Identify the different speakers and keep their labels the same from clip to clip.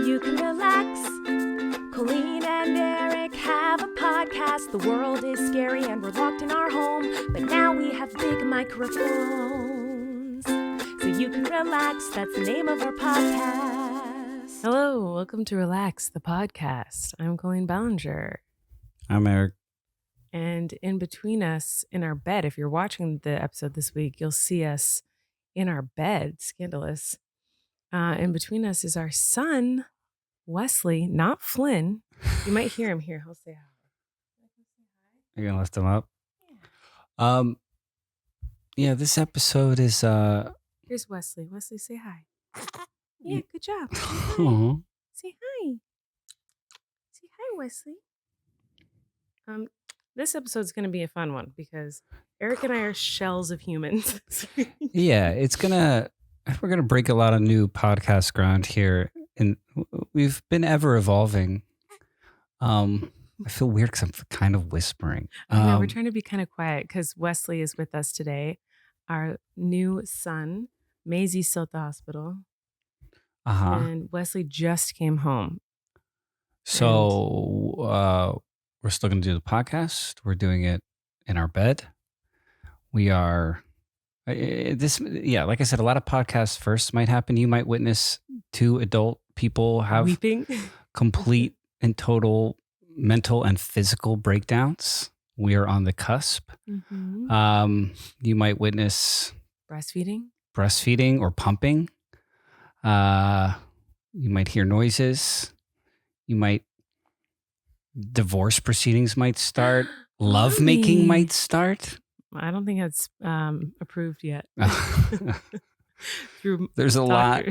Speaker 1: you can relax. Colleen and Erik have a podcast. The world is scary and we're locked in our home, but now we have big microphones, so you can relax. That's the name of our podcast.
Speaker 2: Hello, welcome to Relax, the podcast. I'm Colleen Ballinger.
Speaker 3: I'm Erik.
Speaker 2: And in between us, in our bed, if you're watching the episode this week, you'll see us in our bed, scandalous. In between us is our son, Wesley, not Flynn. You might hear him here. He'll say hi.
Speaker 3: You're going to lift him up? Yeah, this episode is...
Speaker 2: Here's Wesley. Wesley, say hi. Yeah, good job. Say hi. Say hi. Say hi, Wesley. This episode's going to be a fun one because Erik and I are shells of humans.
Speaker 3: Yeah, we're going to break a lot of new podcast ground here. And we've been ever evolving. I feel weird because I'm kind of whispering.
Speaker 2: I know, we're trying to be kind of quiet because Wesley is with us today. Our new son, Maisie's still at the hospital. And Wesley just came home.
Speaker 3: So we're still going to do the podcast. We're doing it in our bed. We are like I said, a lot of podcasts first might happen. You might witness two adult people have
Speaker 2: weeping,
Speaker 3: complete and total mental and physical breakdowns. We are on the cusp.
Speaker 2: Mm-hmm.
Speaker 3: You might witness
Speaker 2: breastfeeding
Speaker 3: or pumping. You might hear noises. Divorce proceedings might start. Lovemaking might start.
Speaker 2: I don't think it's approved yet.
Speaker 3: There's a lot.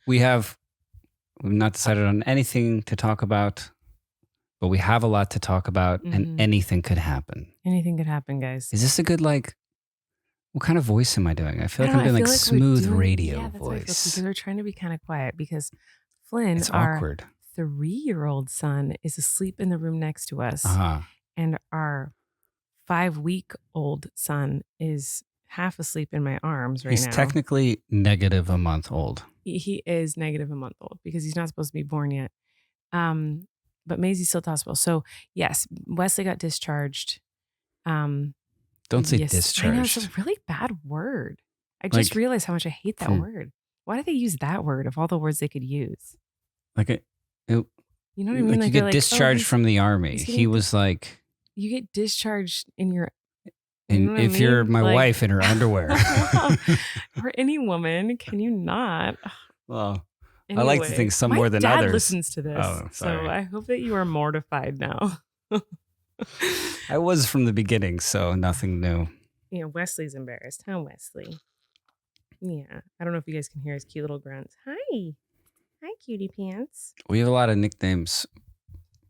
Speaker 3: We've not decided on anything to talk about, but we have a lot to talk about, and anything could happen.
Speaker 2: Anything could happen, guys.
Speaker 3: Is this a good, what kind of voice am I doing? I feel like I'm doing smooth radio voice.
Speaker 2: Because we're trying to be kind of quiet because Flynn,
Speaker 3: it's
Speaker 2: our
Speaker 3: awkward.
Speaker 2: 3-year-old son, is asleep in the room next to us. And our 5-week-old son is half asleep in my arms right now.
Speaker 3: He's technically negative a month old.
Speaker 2: He is negative a month old because he's not supposed to be born yet. But Maisie's still at the hospital. So yes, Wesley got discharged.
Speaker 3: Don't say discharged.
Speaker 2: I know, it's a really bad word. I just realized how much I hate that word. Why do they use that word of all the words they could use?
Speaker 3: You know what I mean? You get discharged from the army. He was like...
Speaker 2: You get discharged in your...
Speaker 3: And if you're my wife in her underwear.
Speaker 2: Or any woman, can you not?
Speaker 3: Well, anyway, I like to think some more than others.
Speaker 2: My dad listens to this, so I hope that you are mortified now.
Speaker 3: I was from the beginning, so nothing new.
Speaker 2: Yeah, Wesley's embarrassed. Huh, Wesley? Yeah, I don't know if you guys can hear his cute little grunts. Hi, cutie pants.
Speaker 3: We have a lot of nicknames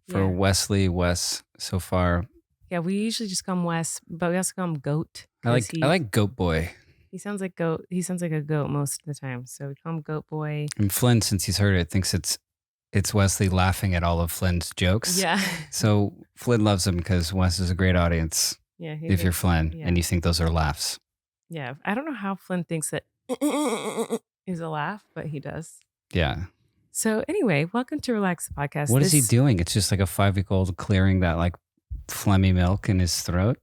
Speaker 3: for Wesley, Wes so far.
Speaker 2: Yeah, we usually just call him Wes, but we also call him Goat.
Speaker 3: I like Goat Boy.
Speaker 2: He sounds like goat. He sounds like a goat most of the time, so we call him Goat Boy.
Speaker 3: And Flynn, since he's heard it, thinks it's Wesley laughing at all of Flynn's jokes.
Speaker 2: Yeah.
Speaker 3: So Flynn loves him because Wes is a great audience.
Speaker 2: Yeah.
Speaker 3: If you're Flynn and you think those are laughs.
Speaker 2: Yeah. I don't know how Flynn thinks that is a laugh, but he does.
Speaker 3: Yeah.
Speaker 2: So anyway, welcome to Relax the Podcast.
Speaker 3: What is he doing? It's just like a 5-week-old clearing that phlegmy milk in his throat.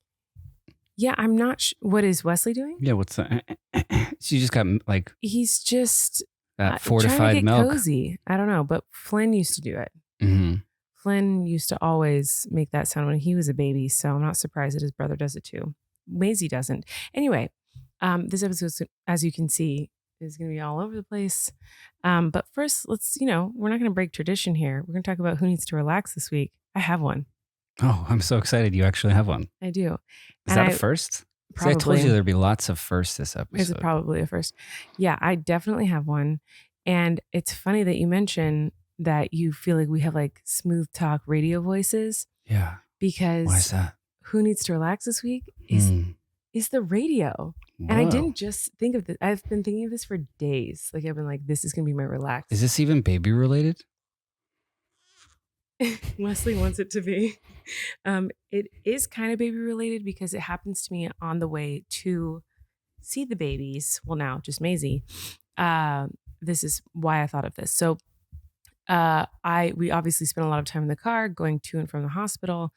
Speaker 2: Yeah, I'm not what is Wesley doing?
Speaker 3: Yeah, what's that? She just got
Speaker 2: he's just
Speaker 3: that fortified
Speaker 2: trying to get
Speaker 3: milk.
Speaker 2: Cozy. I don't know, but Flynn used to do it.
Speaker 3: Mm-hmm.
Speaker 2: Flynn used to always make that sound when he was a baby, so I'm not surprised that his brother does it too. Maisie doesn't. Anyway, this episode, as you can see, is going to be all over the place. But first, let's, we're not going to break tradition here. We're going to talk about who needs to relax this week. I have one.
Speaker 3: Oh, I'm so excited. You actually have one.
Speaker 2: I do.
Speaker 3: Is that a first?
Speaker 2: Probably.
Speaker 3: I told you there'd be lots of firsts this episode.
Speaker 2: It's probably a first. Yeah, I definitely have one. And it's funny that you mention that you feel like we have smooth talk radio voices.
Speaker 3: Yeah.
Speaker 2: Because
Speaker 3: why is that?
Speaker 2: Who needs to relax this week is the radio. Whoa. And I didn't just think of this. I've been thinking of this for days. I've been like, this is going to be my relax.
Speaker 3: Is this even baby related?
Speaker 2: Wesley wants it to be. It is kind of baby related because it happens to me on the way to see the babies. Well, now just Maisie. This is why I thought of this. So we obviously spend a lot of time in the car going to and from the hospital,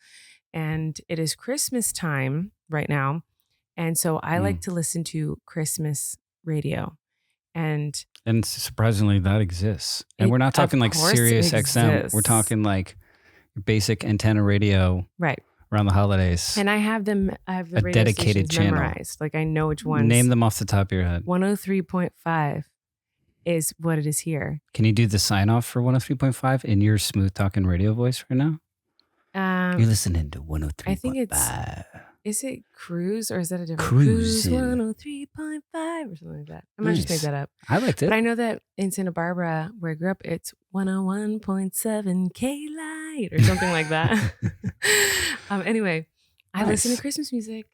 Speaker 2: and it is Christmas time right now. And so I like to listen to Christmas radio. And
Speaker 3: surprisingly, that exists. And we're not talking like Sirius XM. We're talking like basic antenna radio.
Speaker 2: Right.
Speaker 3: Around the holidays.
Speaker 2: And I have the radio
Speaker 3: dedicated channel
Speaker 2: memorized. Like I know which ones.
Speaker 3: Name them off the top of your head.
Speaker 2: 103.5 is what it is here.
Speaker 3: Can you do the sign off for 103.5 in your smooth talking radio voice right now? You're listening to 103.5.
Speaker 2: I think is it Cruise or is that a different
Speaker 3: Cruise
Speaker 2: 103.5 or something like that? I might just make that up.
Speaker 3: I liked it.
Speaker 2: But I know that in Santa Barbara, where I grew up, it's 101.7 K Light or something like that. Anyway, I listen to Christmas music,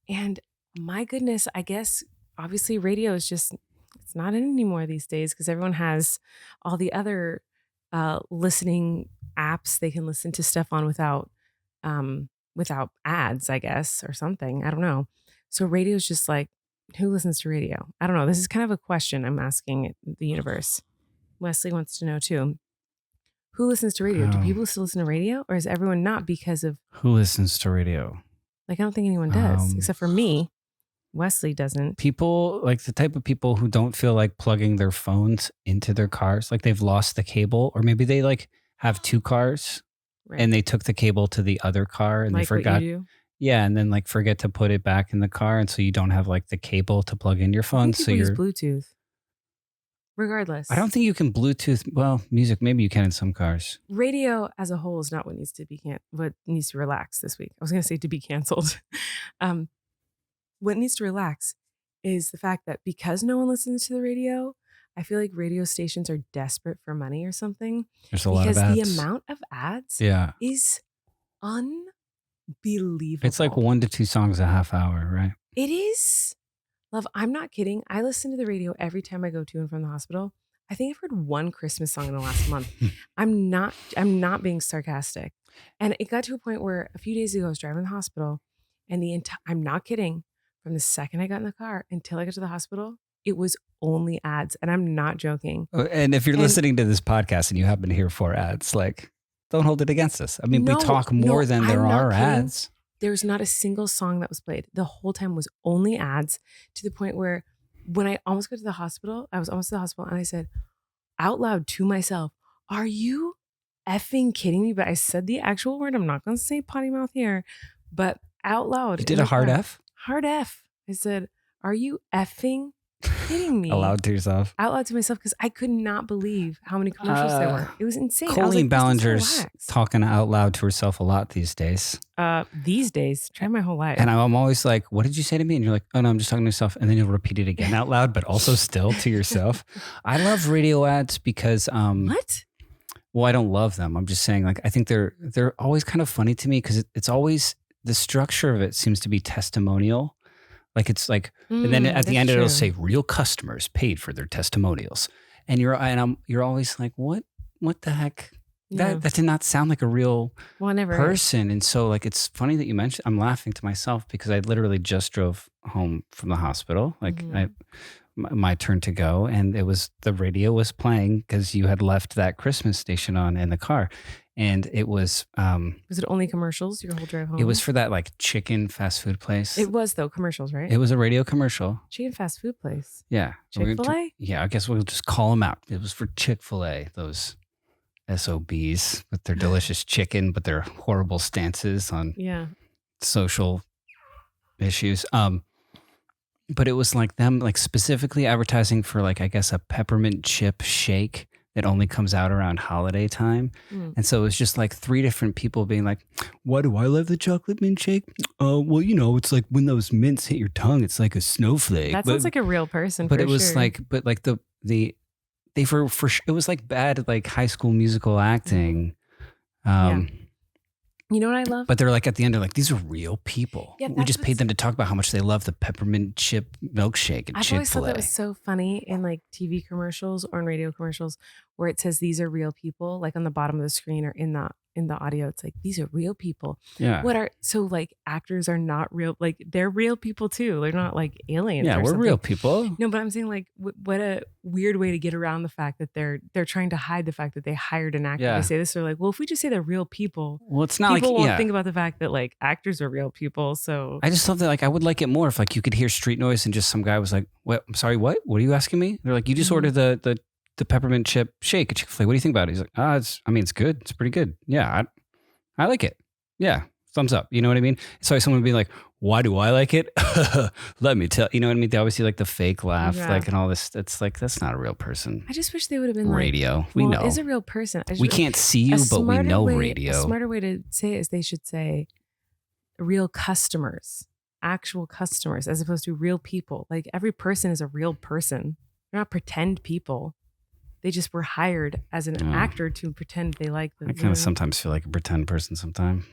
Speaker 2: and my goodness, I guess obviously radio is just, it's not in anymore these days because everyone has all the other listening apps they can listen to stuff on without ads, I guess, or something. I don't know. So radio is just like, who listens to radio? I don't know. This is kind of a question I'm asking the universe. Wesley wants to know too. Who listens to radio? Do people still listen to radio, or is everyone not because of
Speaker 3: who listens to radio?
Speaker 2: Like, I don't think anyone does, except for me. Wesley doesn't.
Speaker 3: People, like the type of people who don't feel like plugging their phones into their cars, like they've lost the cable, or maybe they like have two cars and they took the cable to the other car and
Speaker 2: like
Speaker 3: they forgot.
Speaker 2: What you do?
Speaker 3: Yeah, and then like forget to put it back in the car, and so you don't have like the cable to plug in your phone. So
Speaker 2: use Bluetooth. Regardless,
Speaker 3: I don't think you can Bluetooth. Well, music maybe you can in some cars.
Speaker 2: Radio as a whole is not what needs to be what needs to relax this week. I was going to say to be canceled. What needs to relax is the fact that because no one listens to the radio, I feel like radio stations are desperate for money or something.
Speaker 3: There's a lot of ads.
Speaker 2: Because the amount of ads is unbelievable.
Speaker 3: It's like 1 to 2 songs a half hour, right?
Speaker 2: It is. Love, I'm not kidding. I listen to the radio every time I go to and from the hospital. I think I've heard one Christmas song in the last month. I'm not being sarcastic. And it got to a point where a few days ago I was driving to the hospital, and I'm not kidding. From the second I got in the car until I got to the hospital, it was only ads, and I'm not joking.
Speaker 3: And if you're listening to this podcast and you happen to hear 4 ads, like, don't hold it against us. I mean, we talk more than there are ads.
Speaker 2: There's not a single song that was played. The whole time was only ads, to the point where when I almost got to the hospital, I was almost to the hospital, and I said out loud to myself, "Are you effing kidding me?" But I said the actual word. I'm not going to say potty mouth here, but out loud.
Speaker 3: You did a hard F?
Speaker 2: Hard F. I said, "Are you effing kidding me?"
Speaker 3: Aloud to yourself?
Speaker 2: Out loud to myself, because I could not believe how many commercials there were. It was insane.
Speaker 3: Colleen Ballinger's talking out loud to herself a lot these days.
Speaker 2: These days, try my whole life.
Speaker 3: And I'm always like, "What did you say to me?" And you're like, "Oh no, I'm just talking to myself." And then you'll repeat it again out loud, but also still to yourself. I love radio ads because
Speaker 2: what?
Speaker 3: Well, I don't love them. I'm just saying, like, I think they're always kind of funny to me because it's always, the structure of it seems to be testimonial. Like it's like, and then at the end it'll say real customers paid for their testimonials, and you're always like, what the heck? That did not sound like a real person. And so like, it's funny that you mentioned. I'm laughing to myself because I literally just drove home from the hospital. Like my turn to go, and the radio was playing because you had left that Christmas station on in the car. And it was
Speaker 2: it only commercials your whole drive home?
Speaker 3: It was for that like chicken fast food place.
Speaker 2: It was, though, commercials, right?
Speaker 3: It was a radio commercial.
Speaker 2: Chicken fast food place.
Speaker 3: Yeah.
Speaker 2: Chick-fil-A?
Speaker 3: Yeah, I guess we'll just call them out. It was for Chick-fil-A, those SOBs with their delicious chicken, but their horrible stances on social issues. But it was like them like specifically advertising for like, I guess, a peppermint chip shake that only comes out around holiday time. And so it was just like 3 different people being like, "Why do I love the chocolate mint shake? Well, it's like when those mints hit your tongue, it's like a snowflake."
Speaker 2: That sounds like a real person.
Speaker 3: But it was like, it was like bad, like High School Musical acting.
Speaker 2: You know what I love?
Speaker 3: But they're like, at the end, they're like, these are real people.
Speaker 2: Yeah,
Speaker 3: we just paid them to talk about how much they love the peppermint chip milkshake at Chick-fil-A.
Speaker 2: I've always thought that was so funny in like TV commercials or in radio commercials where it says these are real people, like on the bottom of the screen or in the in the audio, it's like, these are real people.
Speaker 3: Yeah.
Speaker 2: So like actors are not real, like they're real people too. They're not like aliens.
Speaker 3: Yeah,
Speaker 2: or
Speaker 3: we're
Speaker 2: something.
Speaker 3: real people.
Speaker 2: No, but I'm saying like, what a weird way to get around the fact that they're trying to hide the fact that they hired an actor
Speaker 3: Yeah.
Speaker 2: to say this. They're like, well, if we just say they're real people,
Speaker 3: Well, it's not
Speaker 2: people
Speaker 3: like,
Speaker 2: won't think about the fact that like actors are real people. So
Speaker 3: I just thought that like I would like it more if like you could hear street noise and just some guy was like, "What? I'm sorry, what? What are you asking me?" They're like, "You just ordered the peppermint chip shake at Chick-fil-A. What do you think about it?" He's like, it's good. It's pretty good. Yeah, I like it. Yeah, thumbs up. You know what I mean? So someone would be like, "Why do I like it?" Let me tell you know what I mean? They always see like the fake laugh, like and all this. It's like that's not a real person.
Speaker 2: I just wish they would have been
Speaker 3: radio.
Speaker 2: Like,
Speaker 3: we
Speaker 2: well,
Speaker 3: know
Speaker 2: is a real person.
Speaker 3: We can't see you, but we know radio.
Speaker 2: A smarter way to say it is they should say real customers, actual customers, as opposed to real people. Like every person is a real person. They're not pretend people. They just were hired as an actor to pretend they like them.
Speaker 3: I kind of sometimes feel like a pretend person sometimes.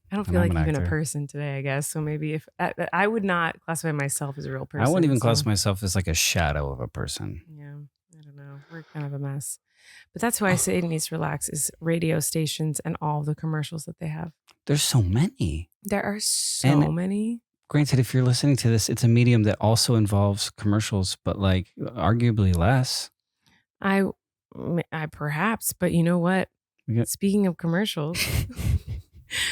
Speaker 2: I don't feel like even a person today, I guess. So maybe if I would not classify myself as a real person.
Speaker 3: I wouldn't even classify myself as like a shadow of a person.
Speaker 2: Yeah, I don't know. We're kind of a mess. But that's why I say it needs to relax is radio stations and all the commercials that they have.
Speaker 3: There's so many.
Speaker 2: There are so many.
Speaker 3: Granted, if you're listening to this, it's a medium that also involves commercials, but like arguably less.
Speaker 2: I perhaps, but you know what? Speaking of commercials,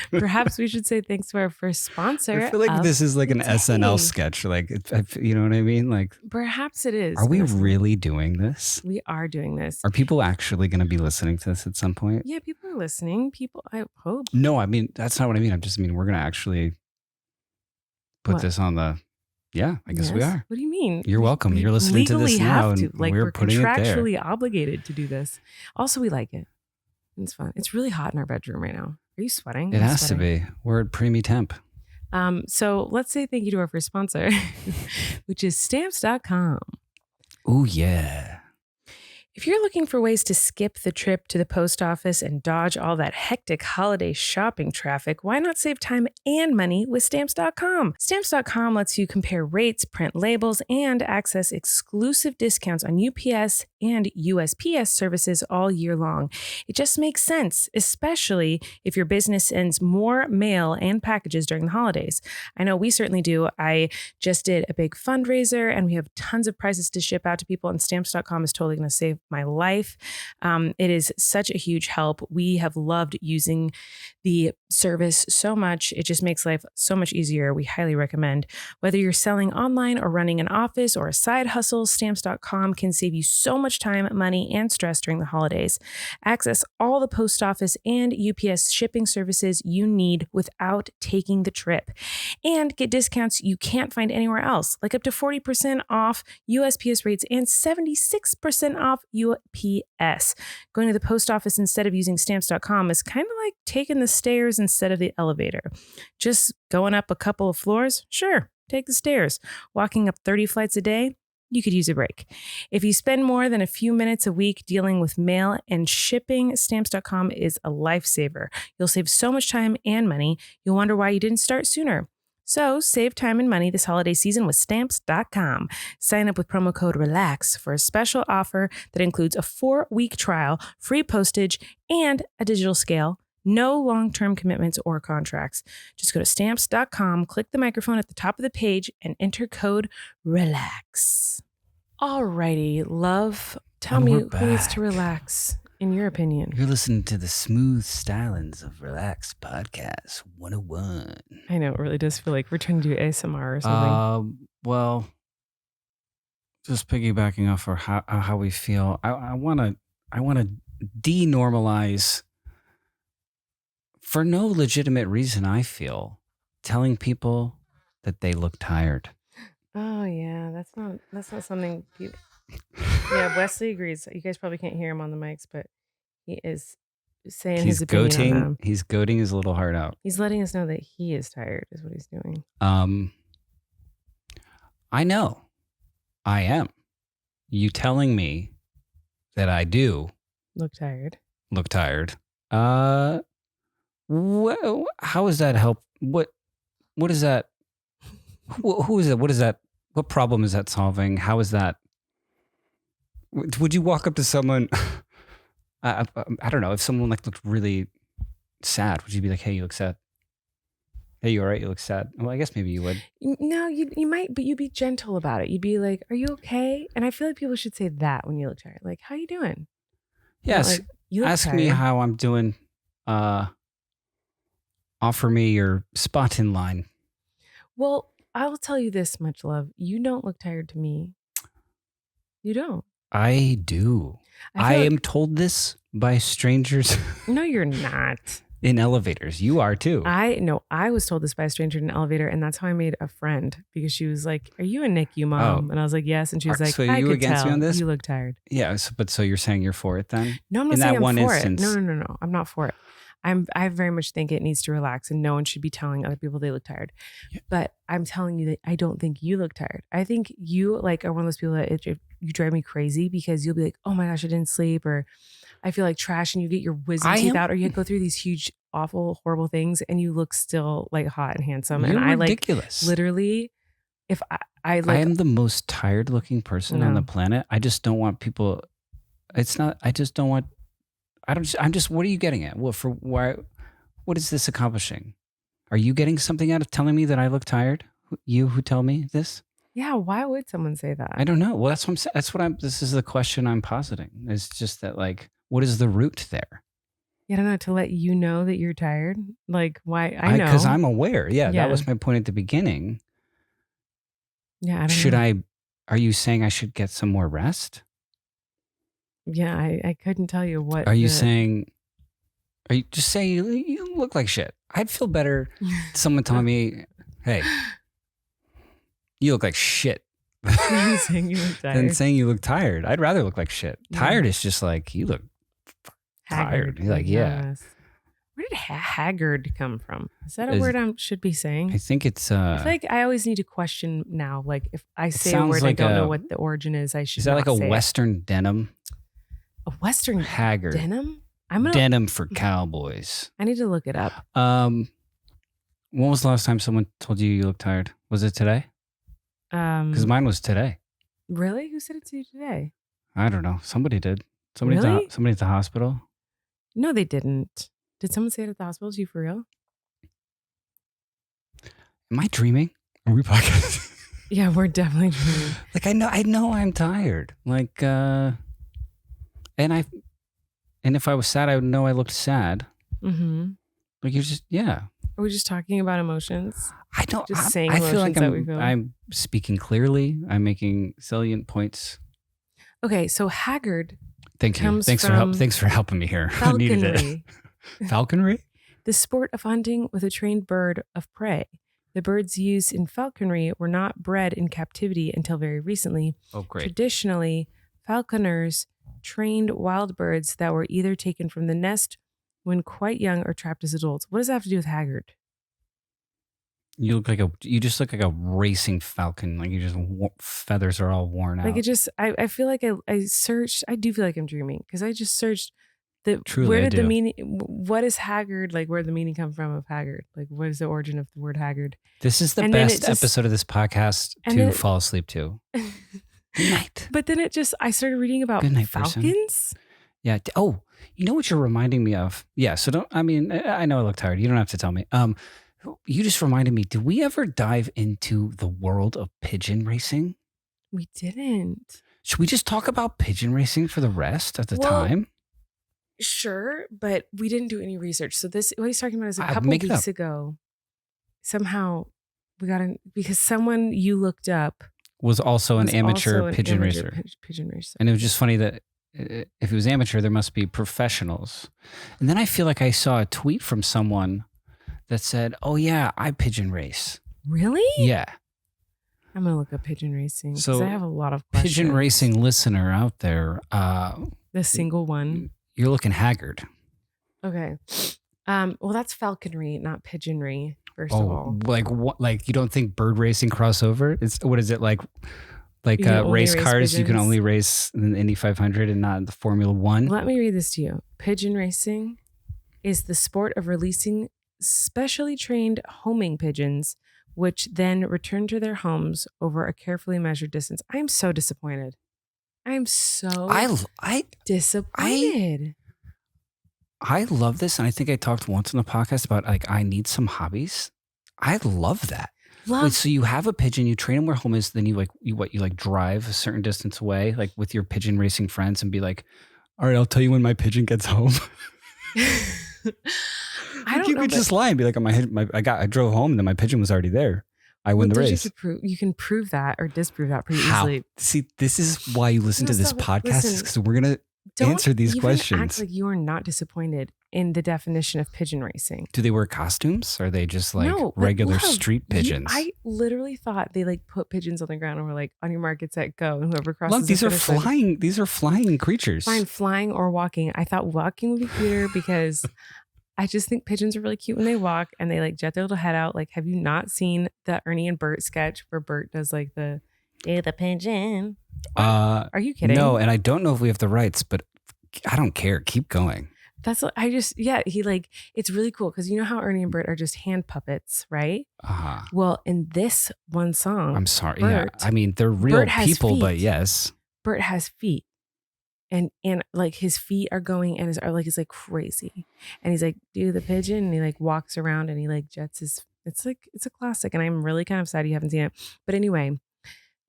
Speaker 2: perhaps we should say thanks to our first sponsor.
Speaker 3: I feel like this is like an SNL sketch. Like, you know what I mean? Like,
Speaker 2: perhaps it is.
Speaker 3: Are we really doing this?
Speaker 2: We are doing this.
Speaker 3: Are people actually going to be listening to this at some point?
Speaker 2: Yeah, people are listening. People, I hope.
Speaker 3: No, I mean, that's not what I mean. We're going to actually put this on the... Yeah, I guess we are.
Speaker 2: What do you mean?
Speaker 3: You're welcome. You're listening to this now, and we're putting it there. We're
Speaker 2: contractually obligated to do this. Also, we like it. It's fun. It's really hot in our bedroom right now. Are you sweating?
Speaker 3: It has to be. We're at preemie temp.
Speaker 2: So let's say thank you to our first sponsor, which is Stamps.com.
Speaker 3: Oh, yeah.
Speaker 2: If you're looking for ways to skip the trip to the post office and dodge all that hectic holiday shopping traffic, why not save time and money with Stamps.com? Stamps.com lets you compare rates, print labels, and access exclusive discounts on UPS and USPS services all year long. It just makes sense, especially if your business sends more mail and packages during the holidays. I know we certainly do. I just did a big fundraiser and we have tons of prizes to ship out to people, and Stamps.com is totally going to save my life. It is such a huge help. We have loved using the service so much. It just makes life so much easier. We highly recommend. Whether you're selling online or running an office or a side hustle, Stamps.com can save you so much time, money, and stress during the holidays. Access all the post office and UPS shipping services you need without taking the trip. And get discounts you can't find anywhere else, like up to 40% off USPS rates and 76% off UPS. Going to the post office instead of using Stamps.com is kind of like taking the stairs instead of the elevator. Just going up a couple of floors? Sure, take the stairs. Walking up 30 flights a day? You could use a break. If you spend more than a few minutes a week dealing with mail and shipping, Stamps.com is a lifesaver. You'll save so much time and money. You'll wonder why you didn't start sooner. So save time and money this holiday season with Stamps.com. Sign up with promo code RELAX for a special offer that includes a 4-week trial, free postage, and a digital scale. No long-term commitments or contracts. Just go to Stamps.com, click the microphone at the top of the page, and enter code RELAX. Alrighty, love. Tell me who needs to relax, in your opinion.
Speaker 3: You're listening to the Smooth Stylings of Relax Podcast 101.
Speaker 2: I know, it really does feel like we're trying to do ASMR or something.
Speaker 3: Well, just piggybacking off of how we feel, I want to denormalize, for no legitimate reason, I feel, telling people that they look tired.
Speaker 2: Oh yeah, that's not something people... Yeah, Wesley agrees. You guys probably can't hear him on the mics, but he is saying his opinion on them.
Speaker 3: He's goating his little heart out.
Speaker 2: He's letting us know that he is tired, is what he's doing.
Speaker 3: I know. I am. You telling me that I do
Speaker 2: look tired.
Speaker 3: How does that help? What is that? Who is it? What is that? What problem is that solving? How is that? Would you walk up to someone? I don't know, if someone like looked really sad? Would you be like, hey, you look sad? Hey, you all right? You look sad. Well, I guess maybe you would.
Speaker 2: No, you might, but you'd be gentle about it. You'd be like, "Are you okay?" And I feel like people should say that when you look tired. Like, "How you doing?"
Speaker 3: Yes.
Speaker 2: Like, you look
Speaker 3: Ask me
Speaker 2: tired.
Speaker 3: how I'm doing. Offer me your spot in line.
Speaker 2: Well, I will tell you this much, love. You don't look tired to me. You don't.
Speaker 3: I do. I am told this by strangers
Speaker 2: No, you're not.
Speaker 3: in elevators. You are too.
Speaker 2: I was told this by a stranger in an elevator, and that's how I made a friend, because she was like, "Are you a NICU mom?" And I was like, "Yes." And she was like,
Speaker 3: so
Speaker 2: "I
Speaker 3: you
Speaker 2: could
Speaker 3: against
Speaker 2: tell
Speaker 3: me on this?
Speaker 2: you look tired."
Speaker 3: Yeah, so you're saying you're for it then?
Speaker 2: No, I'm not
Speaker 3: in
Speaker 2: saying
Speaker 3: that
Speaker 2: I'm
Speaker 3: one
Speaker 2: for
Speaker 3: instance.
Speaker 2: it. No. I'm not for it. I very much think it needs to relax, and no one should be telling other people they look tired.
Speaker 3: Yeah.
Speaker 2: But I'm telling you that I don't think you look tired. I think you like are one of those people that you drive me crazy, because you'll be like, "Oh my gosh, I didn't sleep," or "I feel like trash," and you get your wisdom teeth out, or you go through these huge, awful, horrible things, and you look still like hot and handsome.
Speaker 3: You're
Speaker 2: and I
Speaker 3: ridiculous.
Speaker 2: Like literally, if I
Speaker 3: am the most tired looking person on the planet. I just don't want people. It's not. I just don't want. I'm just. What are you getting at? Why? What is this accomplishing? Are you getting something out of telling me that I look tired? You who tell me this?
Speaker 2: Yeah. Why would someone say that?
Speaker 3: I don't know. Well, that's what I'm saying. That's what I'm. This is the question I'm positing. It's just that, like, what is the root there?
Speaker 2: I don't know, to let you know that you're tired. Like, why? I know,
Speaker 3: because I'm aware. Yeah, that was my point at the beginning.
Speaker 2: Yeah. I don't know.
Speaker 3: Are you saying I should get some more rest?
Speaker 2: Yeah, I couldn't tell you what.
Speaker 3: Are you saying? Are you just saying you look like shit? I'd feel better someone telling me, "Hey, you look like shit,"
Speaker 2: than saying you look tired.
Speaker 3: I'd rather look like shit. Tired is just like, you look tired. You're like, yeah.
Speaker 2: Where did Haggard come from? Is that a word I should be saying?
Speaker 3: I think it's.
Speaker 2: I feel like I always need to question now. Like, if I say a word,
Speaker 3: like
Speaker 2: I don't know what the origin is. I should.
Speaker 3: Is that
Speaker 2: not
Speaker 3: like a
Speaker 2: say
Speaker 3: Western denim?
Speaker 2: A Western
Speaker 3: Haggard
Speaker 2: denim?
Speaker 3: Denim for cowboys.
Speaker 2: I need to look it up.
Speaker 3: When was the last time someone told you look tired? Was it today? Because mine was today.
Speaker 2: Really? Who said it to you today?
Speaker 3: I don't know. Somebody did. Somebody at the hospital.
Speaker 2: No, they didn't. Did someone say it at the hospital to you for real?
Speaker 3: Am I dreaming? Are we podcasting?
Speaker 2: Yeah, we're definitely dreaming.
Speaker 3: Like, I know I'm tired. Like, and if I was sad, I would know I looked sad.
Speaker 2: Mm-hmm.
Speaker 3: Like, you're just, yeah.
Speaker 2: Are we just talking about emotions?
Speaker 3: I don't.
Speaker 2: Just saying
Speaker 3: I feel like
Speaker 2: that we feel.
Speaker 3: I'm speaking clearly. I'm making salient points.
Speaker 2: Okay, so Haggard.
Speaker 3: Thank you. Thanks for helping me here. I needed it. Falconry?
Speaker 2: The sport of hunting with a trained bird of prey. The birds used in falconry were not bred in captivity until very recently.
Speaker 3: Oh, great.
Speaker 2: Traditionally, falconers trained wild birds that were either taken from the nest when quite young or trapped as adults. What does that have to do with Haggard?
Speaker 3: You just look like a racing falcon. Like, you just feathers are all worn out.
Speaker 2: Like, I feel like I searched. I do feel like I'm dreaming, because I just searched the meaning. What is Haggard? Like, where did the meaning come from of Haggard? Like, what is the origin of the word Haggard?
Speaker 3: This is the best episode of this podcast to fall asleep to. Good night.
Speaker 2: But then I started reading about falcons. Person.
Speaker 3: Yeah. Oh, you know what you're reminding me of? Yeah. So I know I look tired. You don't have to tell me. You just reminded me, did we ever dive into the world of pigeon racing?
Speaker 2: We didn't.
Speaker 3: Should we just talk about pigeon racing for the rest of the time?
Speaker 2: Sure, but we didn't do any research. So what he's talking about is a couple weeks ago, somehow we got because someone you looked up
Speaker 3: was also an amateur pigeon racer. And it was just funny that if it was amateur, there must be professionals. And then I feel like I saw a tweet from someone that said, "Oh yeah, I pigeon race."
Speaker 2: Really?
Speaker 3: Yeah.
Speaker 2: I'm gonna look up pigeon racing because
Speaker 3: so
Speaker 2: I have a lot of questions.
Speaker 3: Pigeon racing listener out there,
Speaker 2: the single one.
Speaker 3: You're looking haggard.
Speaker 2: Okay. Well, that's falconry, not pigeonry. First of all,
Speaker 3: like what? Like, you don't think bird racing crossover? What is it like? Like race cars, pigeons. You can only race in the Indy 500 and not the Formula One.
Speaker 2: Let me read this to you. Pigeon racing is the sport of releasing specially trained homing pigeons, which then return to their homes over a carefully measured distance. I am so disappointed. I am so disappointed.
Speaker 3: I love this. And I think I talked once on the podcast about like, I need some hobbies. I love that. Wait, so you have a pigeon, you train him where home is, then you drive a certain distance away, like with your pigeon racing friends and be like, all right, I'll tell you when my pigeon gets home. You could just lie and be like, I drove home and then my pigeon was already there. I win the race.
Speaker 2: You can prove that or disprove that pretty easily.
Speaker 3: See, this is why you listen to this podcast, because we're going to answer these questions.
Speaker 2: Act like you are not disappointed in the definition of pigeon racing.
Speaker 3: Do they wear costumes? Or are they just like regular street pigeons?
Speaker 2: I literally thought they like put pigeons on the ground and were like, on your mark, get set, go. And whoever crosses
Speaker 3: these are flying. These are flying creatures.
Speaker 2: Fine, flying or walking. I thought walking would be cuter because I just think pigeons are really cute when they walk and they like jet their little head out. Like, have you not seen the Ernie and Bert sketch where Bert does like the pigeon? Are you kidding?
Speaker 3: No, and I don't know if we have the rights, but I don't care. Keep going.
Speaker 2: That's what he like, it's really cool because you know how Ernie and Bert are just hand puppets, right? Uh-huh. Well, in this one song,
Speaker 3: I'm sorry. Bert, yeah. I mean, they're real people, but yes.
Speaker 2: Bert has feet. And like his feet are going and he's like crazy. And he's like, do the pigeon. And he like walks around and he like jets his, it's a classic. And I'm really kind of sad you haven't seen it. But anyway,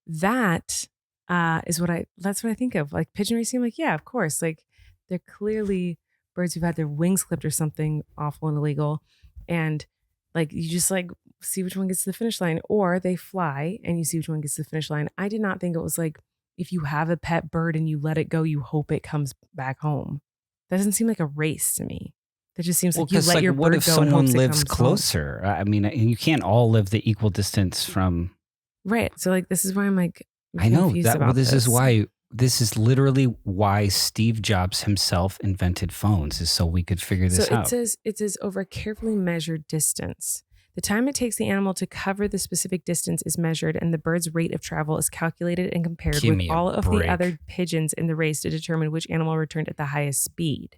Speaker 2: that that's what I think of. Like pigeon racing, I'm like, yeah, of course. Like they're clearly birds who've had their wings clipped or something awful and illegal. And like, you just like see which one gets to the finish line, or they fly and you see which one gets to the finish line. I did not think it was like, if you have a pet bird and you let it go, you hope it comes back home. That doesn't seem like a race to me. That just seems like you let your bird go.
Speaker 3: What if someone lives closer? Home? I mean, you can't all live the equal distance from.
Speaker 2: Right. So like, this is why I'm like,
Speaker 3: I know that. Well, this is literally why Steve Jobs himself invented phones, is so we could figure this out.
Speaker 2: So it says over a carefully measured distance. The time it takes the animal to cover the specific distance is measured, and the bird's rate of travel is calculated and compared with all of the other pigeons in the race to determine which animal returned at the highest speed.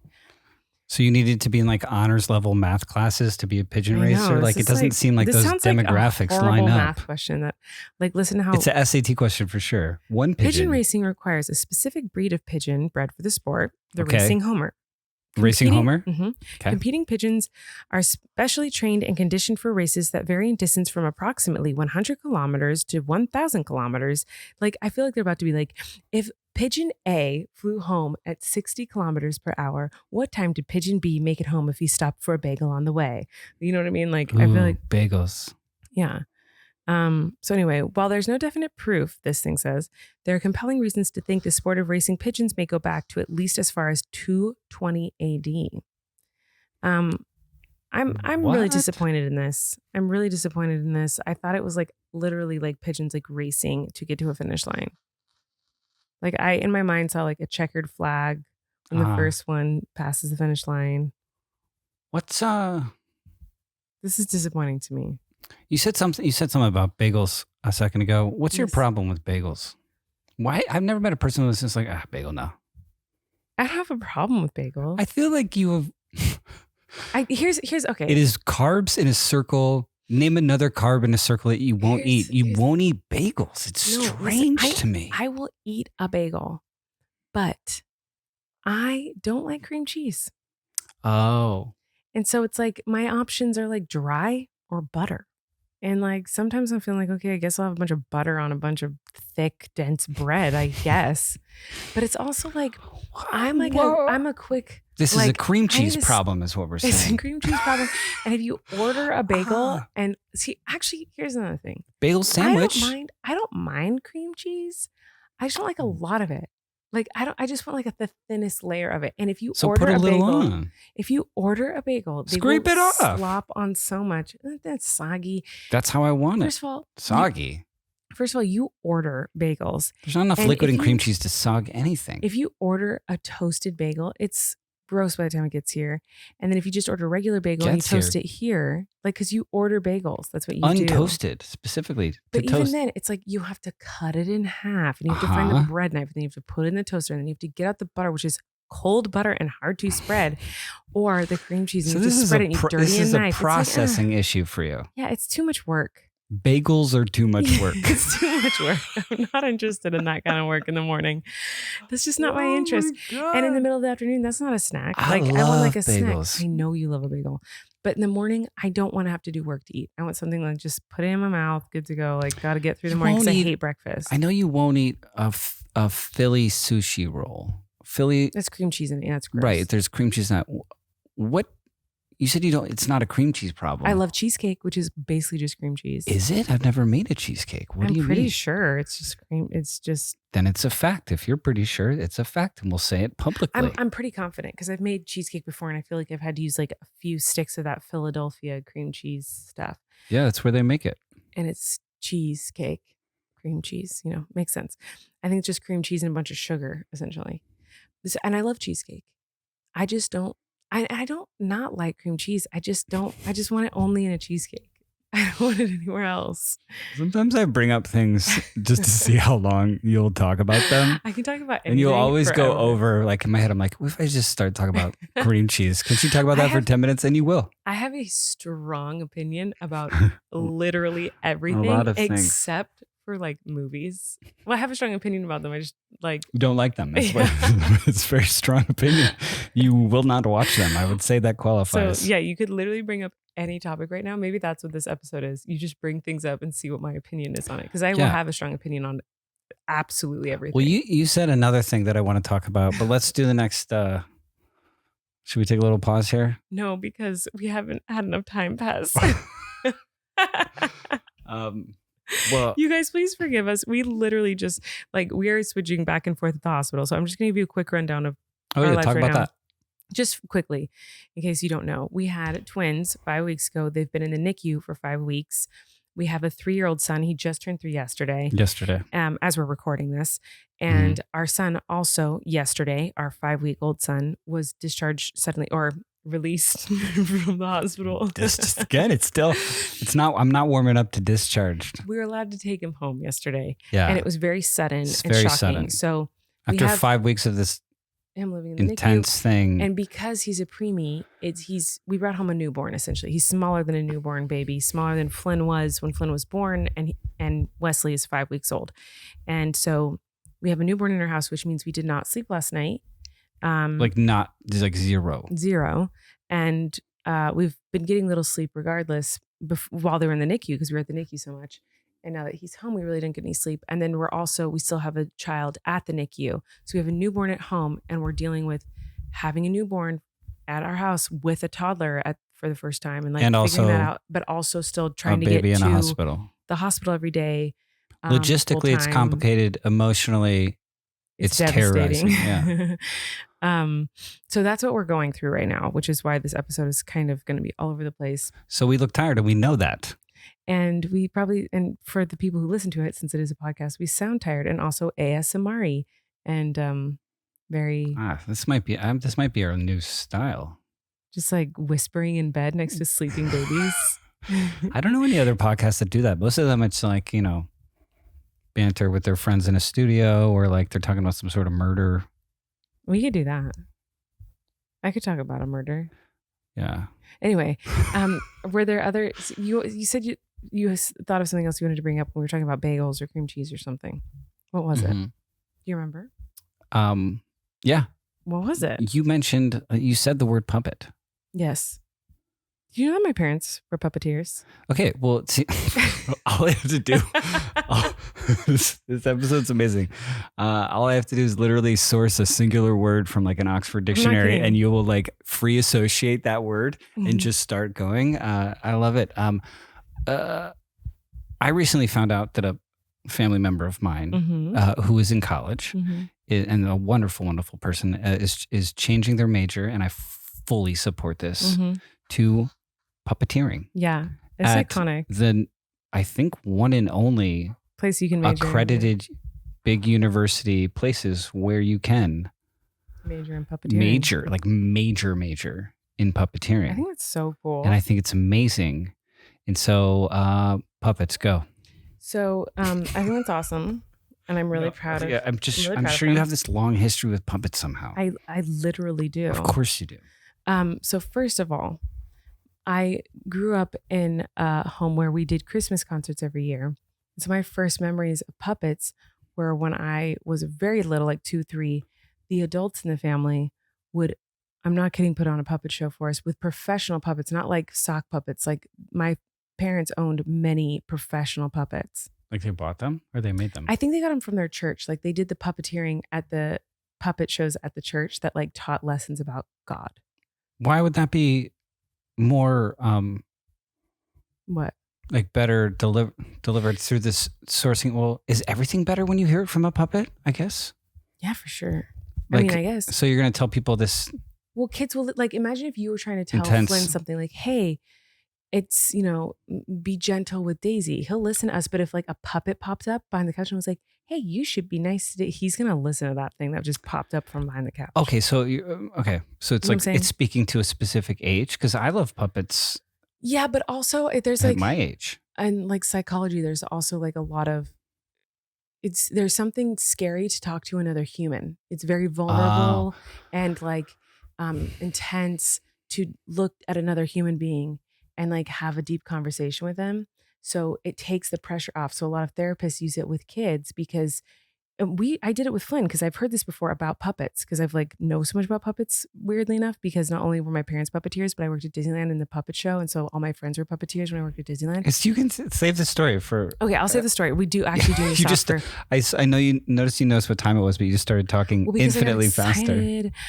Speaker 3: So you needed to be in like honors level math classes to be a pigeon racer? Like it doesn't seem like those demographics
Speaker 2: like
Speaker 3: line up.
Speaker 2: Math question that, like, listen to how
Speaker 3: it's an SAT question for sure. One
Speaker 2: pigeon racing requires a specific breed of pigeon bred for the sport, the racing homer.
Speaker 3: Racing homer?
Speaker 2: Mm-hmm. Okay. Competing pigeons are specially trained and conditioned for races that vary in distance from approximately 100 kilometers to 1,000 kilometers. Like, I feel like they're about to be like, if pigeon A flew home at 60 kilometers per hour, what time did pigeon B make it home if he stopped for a bagel on the way? You know what I mean? Like, I feel like
Speaker 3: bagels.
Speaker 2: Yeah. So anyway, while there's no definite proof, this thing says, there are compelling reasons to think the sport of racing pigeons may go back to at least as far as 220 AD. I'm really disappointed in this. I thought it was like literally like pigeons like racing to get to a finish line. Like I, in my mind, saw like a checkered flag when the first one passes the finish line.
Speaker 3: This
Speaker 2: is disappointing to me.
Speaker 3: You said something about bagels a second ago. What's your problem with bagels? Why? I've never met a person who's just like, bagel, no.
Speaker 2: I don't have a problem with bagels.
Speaker 3: I feel like you have.
Speaker 2: Here's okay.
Speaker 3: It is carbs in a circle. Name another carb in a circle that you won't eat. You won't eat bagels. It's strange to me.
Speaker 2: I will eat a bagel, but I don't like cream cheese.
Speaker 3: Oh.
Speaker 2: And so it's like my options are like dry or butter. And like sometimes I'm feeling like, okay, I guess I'll have a bunch of butter on a bunch of thick, dense bread, I guess. But it's also like, I'm a quick.
Speaker 3: This is a cream cheese problem is what we're saying.
Speaker 2: It's a cream cheese problem. And if you order a bagel and see, actually, here's another thing.
Speaker 3: Bagel sandwich.
Speaker 2: I don't mind cream cheese. I just don't like a lot of it. Like I just want like the thinnest layer of it. And if you order a bagel, they
Speaker 3: scrape it off.
Speaker 2: Slop on so much. That's soggy.
Speaker 3: That's how I want it.
Speaker 2: First of all,
Speaker 3: soggy.
Speaker 2: First of all, you order bagels.
Speaker 3: There's not enough liquid in cream cheese to sog anything.
Speaker 2: If you order a toasted bagel, it's gross by the time it gets here. And then if you just order a regular bagel and you toast it here, like, because you order bagels, that's what you do.
Speaker 3: Untoasted, specifically.
Speaker 2: But even then, it's like you have to cut it in half and you have to find the bread knife and then you have to put it in the toaster and then you have to get out the butter, which is cold butter and hard to spread, or the cream cheese and you have to spread it and you dirty a knife.
Speaker 3: This is a processing issue for you.
Speaker 2: Yeah, it's too much work.
Speaker 3: Bagels are too much work.
Speaker 2: It's too much work. I'm not interested in that kind of work in the morning. That's just not my interest. And in the middle of the afternoon, that's not a snack.
Speaker 3: I
Speaker 2: want
Speaker 3: love
Speaker 2: like a
Speaker 3: bagels.
Speaker 2: snack. I know you love a bagel. But in the morning, I don't want to have to do work to eat. I want something like just put it in my mouth, good to go. Like, got to get through the morning because I hate breakfast.
Speaker 3: I know you won't eat a Philly sushi roll. Philly.
Speaker 2: That's cream cheese in it. Yeah, it's gross.
Speaker 3: Right. There's cream cheese in that. What? You said you don't, it's not a cream cheese problem.
Speaker 2: I love cheesecake, which is basically just cream cheese.
Speaker 3: Is it? I've never made a cheesecake. What do you mean?
Speaker 2: I'm pretty sure it's just cream. It's just.
Speaker 3: Then it's a fact. If you're pretty sure, it's a fact, and we'll say it publicly.
Speaker 2: I'm pretty confident because I've made cheesecake before, and I feel like I've had to use like a few sticks of that Philadelphia cream cheese stuff.
Speaker 3: Yeah, that's where they make it.
Speaker 2: And it's cheesecake, cream cheese. Makes sense. I think it's just cream cheese and a bunch of sugar, essentially. And I love cheesecake. I just don't. I don't not like cream cheese. I just don't. I just want it only in a cheesecake. I don't want it anywhere else.
Speaker 3: Sometimes I bring up things just to see how long you'll talk about them.
Speaker 2: I can talk about anything.
Speaker 3: And you'll always
Speaker 2: forever.
Speaker 3: go over, like in my head, I'm like, what if I just start talking about cream cheese? Can you talk about that for 10 minutes? And you will.
Speaker 2: I have a strong opinion about literally everything
Speaker 3: lot of things.
Speaker 2: except for like movies. Well, I have a strong opinion about them. I just like.
Speaker 3: You don't like them. That's why it's a very strong opinion. You will not watch them. I would say that qualifies.
Speaker 2: So yeah, you could literally bring up any topic right now. Maybe that's what this episode is. You just bring things up and see what my opinion is on it. Because I will have a strong opinion on absolutely everything.
Speaker 3: Well, you said another thing that I want to talk about, but let's do the next. Should we take a little pause here?
Speaker 2: No, because we haven't had enough time pass.
Speaker 3: Well,
Speaker 2: you guys, please forgive us. We literally just we are switching back and forth at the hospital. So I'm just going to give you a quick rundown of our life
Speaker 3: talk
Speaker 2: right
Speaker 3: about
Speaker 2: now.
Speaker 3: that.
Speaker 2: Just quickly, in case you don't know, we had twins 5 weeks ago. They've been in the NICU for 5 weeks. We have a 3-year-old son. He just turned 3 yesterday. As we're recording this. And our son also yesterday, our 5-week-old son, was discharged suddenly or released from the hospital.
Speaker 3: Just again, I'm not warming up to discharged.
Speaker 2: We were allowed to take him home yesterday.
Speaker 3: Yeah.
Speaker 2: And it was very sudden and
Speaker 3: very
Speaker 2: shocking.
Speaker 3: sudden.
Speaker 2: So
Speaker 3: after 5 weeks of this
Speaker 2: him living in the
Speaker 3: intense
Speaker 2: NICU,
Speaker 3: thing.
Speaker 2: and because he's a preemie, we brought home a newborn essentially. He's smaller than a newborn baby, smaller than Flynn was when Flynn was born, and Wesley is 5 weeks old. And so we have a newborn in our house, which means we did not sleep last night.
Speaker 3: Zero.
Speaker 2: And we've been getting little sleep regardless while they were in the NICU because we were at the NICU so much. And now that he's home, we really didn't get any sleep. And then we still have a child at the NICU. So we have a newborn at home and we're dealing with having a newborn at our house with a toddler for the first time and figuring that out, but also still trying to get to the hospital every day.
Speaker 3: Logistically, it's complicated. Emotionally, it's terrorizing. Yeah.
Speaker 2: So that's what we're going through right now, which is why this episode is kind of going to be all over the place.
Speaker 3: So we look tired and we know that.
Speaker 2: And and for the people who listen to it, since it is a podcast, we sound tired and also ASMR-y and very.
Speaker 3: This might be our new style.
Speaker 2: Just like whispering in bed next to sleeping babies.
Speaker 3: I don't know any other podcasts that do that. Most of them, it's like, banter with their friends in a studio or like they're talking about some sort of murder. We
Speaker 2: could do that. I could talk about a murder.
Speaker 3: Yeah.
Speaker 2: Anyway, were there other? You said you thought of something else you wanted to bring up when we were talking about bagels or cream cheese or something. What was it? Do you remember?
Speaker 3: Yeah.
Speaker 2: What was it?
Speaker 3: You said the word puppet.
Speaker 2: Yes. Do you know that my parents were puppeteers?
Speaker 3: Okay, well, see, all I have to do, this episode's amazing. All I have to do is literally source a singular word from like an Oxford dictionary and you will like free associate that word and just start going. I love it. I recently found out that a family member of mine who is in college and a wonderful, wonderful person is changing their major, and I fully support this, to puppeteering.
Speaker 2: Yeah, it's iconic.
Speaker 3: I think one and only
Speaker 2: place you can major
Speaker 3: accredited big university places where you can
Speaker 2: major in puppeteering.
Speaker 3: Major in puppeteering.
Speaker 2: I think that's so cool.
Speaker 3: And I think it's amazing. And so puppets, go.
Speaker 2: So I think that's awesome. And I'm really proud of
Speaker 3: I'm sure you have this long history with puppets somehow.
Speaker 2: I literally do.
Speaker 3: Of course you do.
Speaker 2: So first of all, I grew up in a home where we did Christmas concerts every year. So my first memories of puppets were when I was very little, like 2, 3, the adults in the family would, I'm not kidding, put on a puppet show for us with professional puppets, not like sock puppets. Like my parents owned many professional puppets.
Speaker 3: Like they bought them or they made them?
Speaker 2: I think they got them from their church. Like they did the puppeteering at the puppet shows at the church that like taught lessons about God.
Speaker 3: Why would that be more
Speaker 2: What?
Speaker 3: like better delivered through this sourcing? Well, is everything better when you hear it from a puppet, I guess?
Speaker 2: Yeah, for sure.
Speaker 3: Like,
Speaker 2: I guess.
Speaker 3: So you're going to tell people this?
Speaker 2: Well, kids will, like, imagine if you were trying to tell
Speaker 3: Intense.
Speaker 2: Flynn something like, hey, it's, be gentle with Daisy. He'll listen to us. But if like a puppet popped up behind the couch and was like, hey, you should be nice today, he's going to listen to that thing that just popped up from behind the couch.
Speaker 3: Okay. So it's like it's speaking to a specific age, because I love puppets.
Speaker 2: Yeah, but also there's
Speaker 3: at
Speaker 2: like
Speaker 3: my age.
Speaker 2: And like psychology, there's also like a lot of, there's something scary to talk to another human. It's very vulnerable and like intense to look at another human being and like have a deep conversation with them. So it takes the pressure off. So a lot of therapists use it with kids because I did it with Flynn because I've heard this before about puppets, because I've like know so much about puppets, weirdly enough, because not only were my parents puppeteers, but I worked at Disneyland in the puppet show. And so all my friends were puppeteers when I worked at Disneyland.
Speaker 3: You can save the story for...
Speaker 2: Okay, I'll save the story. We do actually do this.
Speaker 3: I know you noticed what time it was, but you just started talking infinitely faster.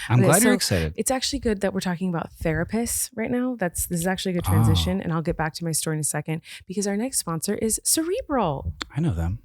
Speaker 3: I'm glad you're excited.
Speaker 2: It's actually good that we're talking about therapists right now. This is actually a good transition. And I'll get back to my story in a second, because our next sponsor is Cerebral.
Speaker 3: I know them.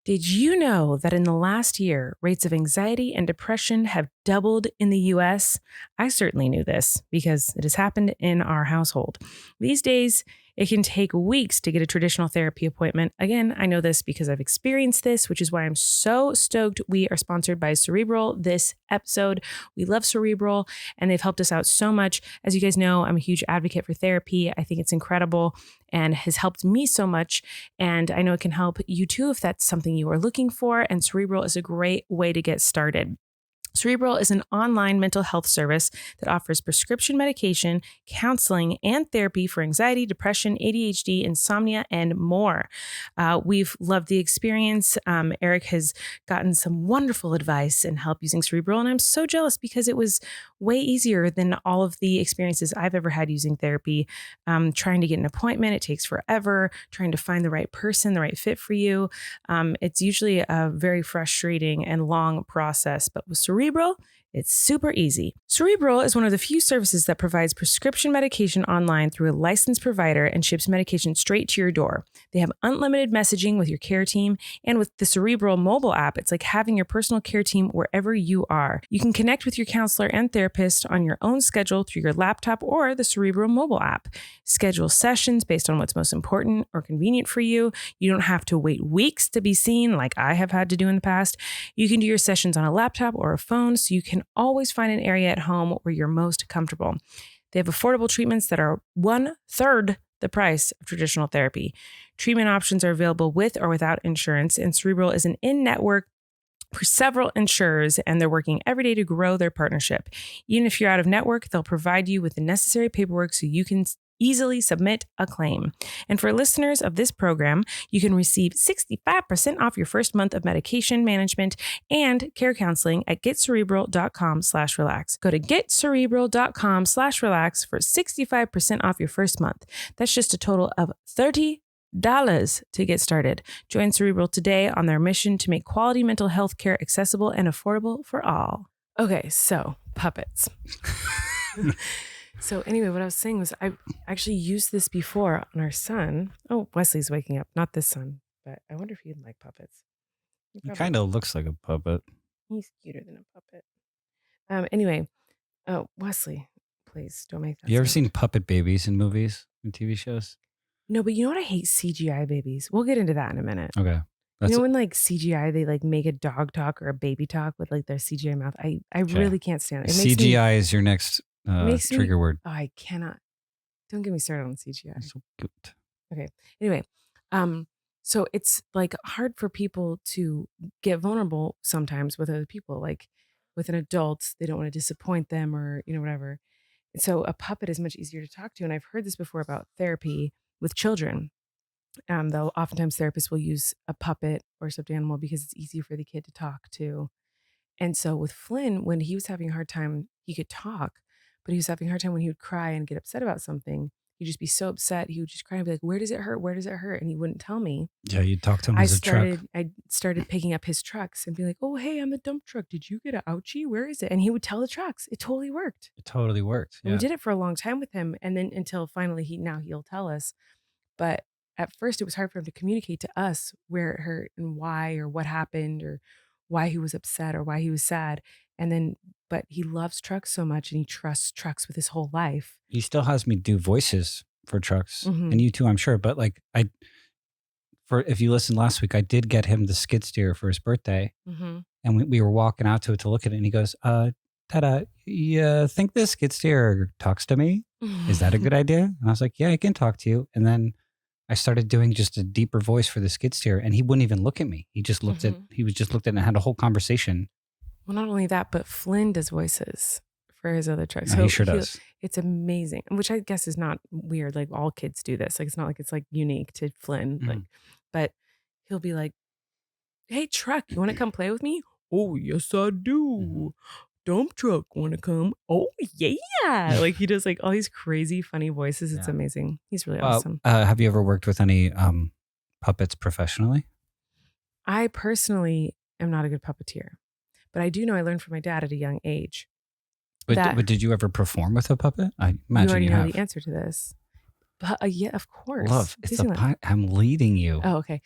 Speaker 2: Did you know that in the last year, rates of anxiety and depression have doubled in the US? I certainly knew this because it has happened in our household. These days, it can take weeks to get a traditional therapy appointment. Again, I know this because I've experienced this, which is why I'm so stoked we are sponsored by Cerebral this episode. We love Cerebral, and they've helped us out so much. As you guys know, I'm a huge advocate for therapy. I think it's incredible and has helped me so much. And I know it can help you too if that's something you are looking for. And Cerebral is a great way to get started. Cerebral is an online mental health service that offers prescription medication, counseling, and therapy for anxiety, depression, ADHD, insomnia, and more. We've loved the experience. Erik has gotten some wonderful advice and help using Cerebral, and I'm so jealous because it was way easier than all of the experiences I've ever had using therapy. Trying to get an appointment, it takes forever. Trying to find the right person, the right fit for you. It's usually a very frustrating and long process, but with Cerebral, it's super easy. Cerebral is one of the few services that provides prescription medication online through a licensed provider and ships medication straight to your door. They have unlimited messaging with your care team, and with the Cerebral mobile app, it's like having your personal care team wherever you are. You can connect with your counselor and therapist on your own schedule through your laptop or the Cerebral mobile app. Schedule sessions based on what's most important or convenient for you. You don't have to wait weeks to be seen like I have had to do in the past. You can do your sessions on a laptop or a phone, so you can always find an area at home where you're most comfortable. They have affordable treatments that are 1/3 the price of traditional therapy. Treatment options are available with or without insurance, and Cerebral is an in-network for several insurers, and they're working every day to grow their partnership. Even if you're out of network, they'll provide you with the necessary paperwork so you can easily submit a claim. And for listeners of this program, you can receive 65% off your first month of medication management and care counseling at getcerebral.com/relax. Go to getcerebral.com/relax for 65% off your first month. That's just a total of $30 to get started. Join Cerebral today on their mission to make quality mental health care accessible and affordable for all. Okay, so puppets. So anyway, what I was saying was I actually used this before on our son. Oh, Wesley's waking up. Not this son, but I wonder if he'd like puppets.
Speaker 3: He kind of looks like a puppet.
Speaker 2: He's cuter than a puppet. Anyway, Wesley, please don't make that.
Speaker 3: You ever seen puppet babies in movies and TV shows?
Speaker 2: No, but you know what? I hate CGI babies. We'll get into that in a minute.
Speaker 3: Okay.
Speaker 2: You know when like CGI, they like make a dog talk or a baby talk with like their CGI mouth? I really can't stand it.
Speaker 3: CGI is your next trigger word.
Speaker 2: Oh, I cannot. Don't get me started on CGI.
Speaker 3: So good.
Speaker 2: Okay. Anyway, so it's like hard for people to get vulnerable sometimes with other people, like with an adult. They don't want to disappoint them or, whatever. So a puppet is much easier to talk to. And I've heard this before about therapy with children. Though oftentimes therapists will use a puppet or a stuffed animal because it's easier for the kid to talk to. And so with Flynn, when he was having a hard time, he could talk, but he was having a hard time when he would cry and get upset about something. He'd just be so upset. He would just cry and be like, "Where does it hurt? Where does it hurt?" And he wouldn't tell me.
Speaker 3: Yeah, you talk to him as a truck.
Speaker 2: I started picking up his trucks and be like, "Oh, hey, I'm the dump truck. Did you get an ouchie? Where is it?" And he would tell the trucks. It totally worked.
Speaker 3: It totally worked.
Speaker 2: And we did it for a long time with him. And then until finally he'll tell us. But at first it was hard for him to communicate to us where it hurt and why, or what happened, or why he was upset or why he was sad. And then, but he loves trucks so much and he trusts trucks with his whole life.
Speaker 3: He still has me do voices for trucks,
Speaker 2: Mhm.
Speaker 3: and you too, I'm sure. But like if you listened last week, I did get him the skid steer for his birthday,
Speaker 2: Mhm.
Speaker 3: and we were walking out to it to look at it, and he goes, "Tada, you think this skid steer talks to me? Is that a good idea?" And I was like, "Yeah, I can talk to you." And then I started doing just a deeper voice for the skid steer, and he wouldn't even look at me. He just looked at it and had a whole conversation.
Speaker 2: Well, not only that, but Flynn does voices for his other trucks.
Speaker 3: No, he sure does.
Speaker 2: It's amazing, which I guess is not weird. Like all kids do this. Like it's not like it's like unique to Flynn.
Speaker 3: Mhm.
Speaker 2: Like, but he'll be like, "Hey, truck, you want to come play with me?" "Oh, yes, I do." "Dump truck, want to come?" "Oh, yeah." Like he does like all these crazy, funny voices. It's
Speaker 3: Yeah.
Speaker 2: amazing. He's really awesome.
Speaker 3: Have you ever worked with any puppets professionally?
Speaker 2: I personally am not a good puppeteer, but I do know I learned from my dad at a young age.
Speaker 3: But did you ever perform with a puppet? I imagine
Speaker 2: you already
Speaker 3: you
Speaker 2: know
Speaker 3: have.
Speaker 2: the answer to this. But yeah, of course.
Speaker 3: Love, it's
Speaker 2: Disneyland.
Speaker 3: I'm leading you.
Speaker 2: Oh, okay.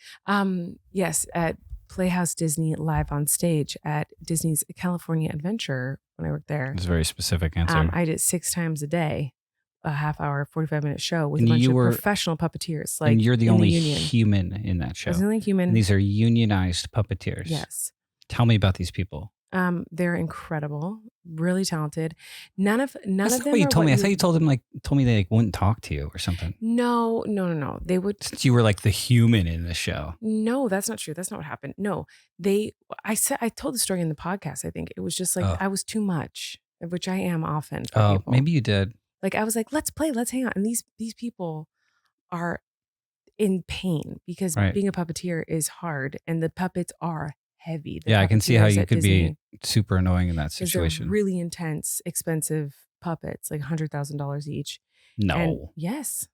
Speaker 2: Yes, at Playhouse Disney live on stage at Disney's California Adventure when I worked there.
Speaker 3: It's a very specific answer.
Speaker 2: I did it 6 times a day, a half hour, 45-minute show with
Speaker 3: And
Speaker 2: a bunch
Speaker 3: you
Speaker 2: of
Speaker 3: were-
Speaker 2: professional puppeteers. Like
Speaker 3: and you're the
Speaker 2: in
Speaker 3: only
Speaker 2: union.
Speaker 3: human in that show.
Speaker 2: I was the only human.
Speaker 3: And these are unionized puppeteers.
Speaker 2: Yes.
Speaker 3: Tell me about these people.
Speaker 2: They're incredible, really talented. None of
Speaker 3: That's
Speaker 2: them
Speaker 3: not what you
Speaker 2: are
Speaker 3: told me. I
Speaker 2: what
Speaker 3: thought you told me they like, wouldn't talk to you or something.
Speaker 2: No. They would.
Speaker 3: Since you were like the human in the show.
Speaker 2: No, that's not true. That's not what happened. No, I told the story in the podcast. I think it was just like
Speaker 3: Oh.
Speaker 2: I was too much, which I am often for
Speaker 3: Oh,
Speaker 2: people.
Speaker 3: maybe you did.
Speaker 2: Like I was like, let's play, let's hang out. And these people are in pain because
Speaker 3: Right.
Speaker 2: being a puppeteer is hard and the puppets are heavy. The
Speaker 3: Yeah, I can see how
Speaker 2: puppeteers
Speaker 3: you
Speaker 2: at
Speaker 3: could
Speaker 2: Disney,
Speaker 3: be super annoying in that
Speaker 2: 'cause they're
Speaker 3: situation.
Speaker 2: really intense, expensive puppets, like $100,000 each.
Speaker 3: No.
Speaker 2: And yes.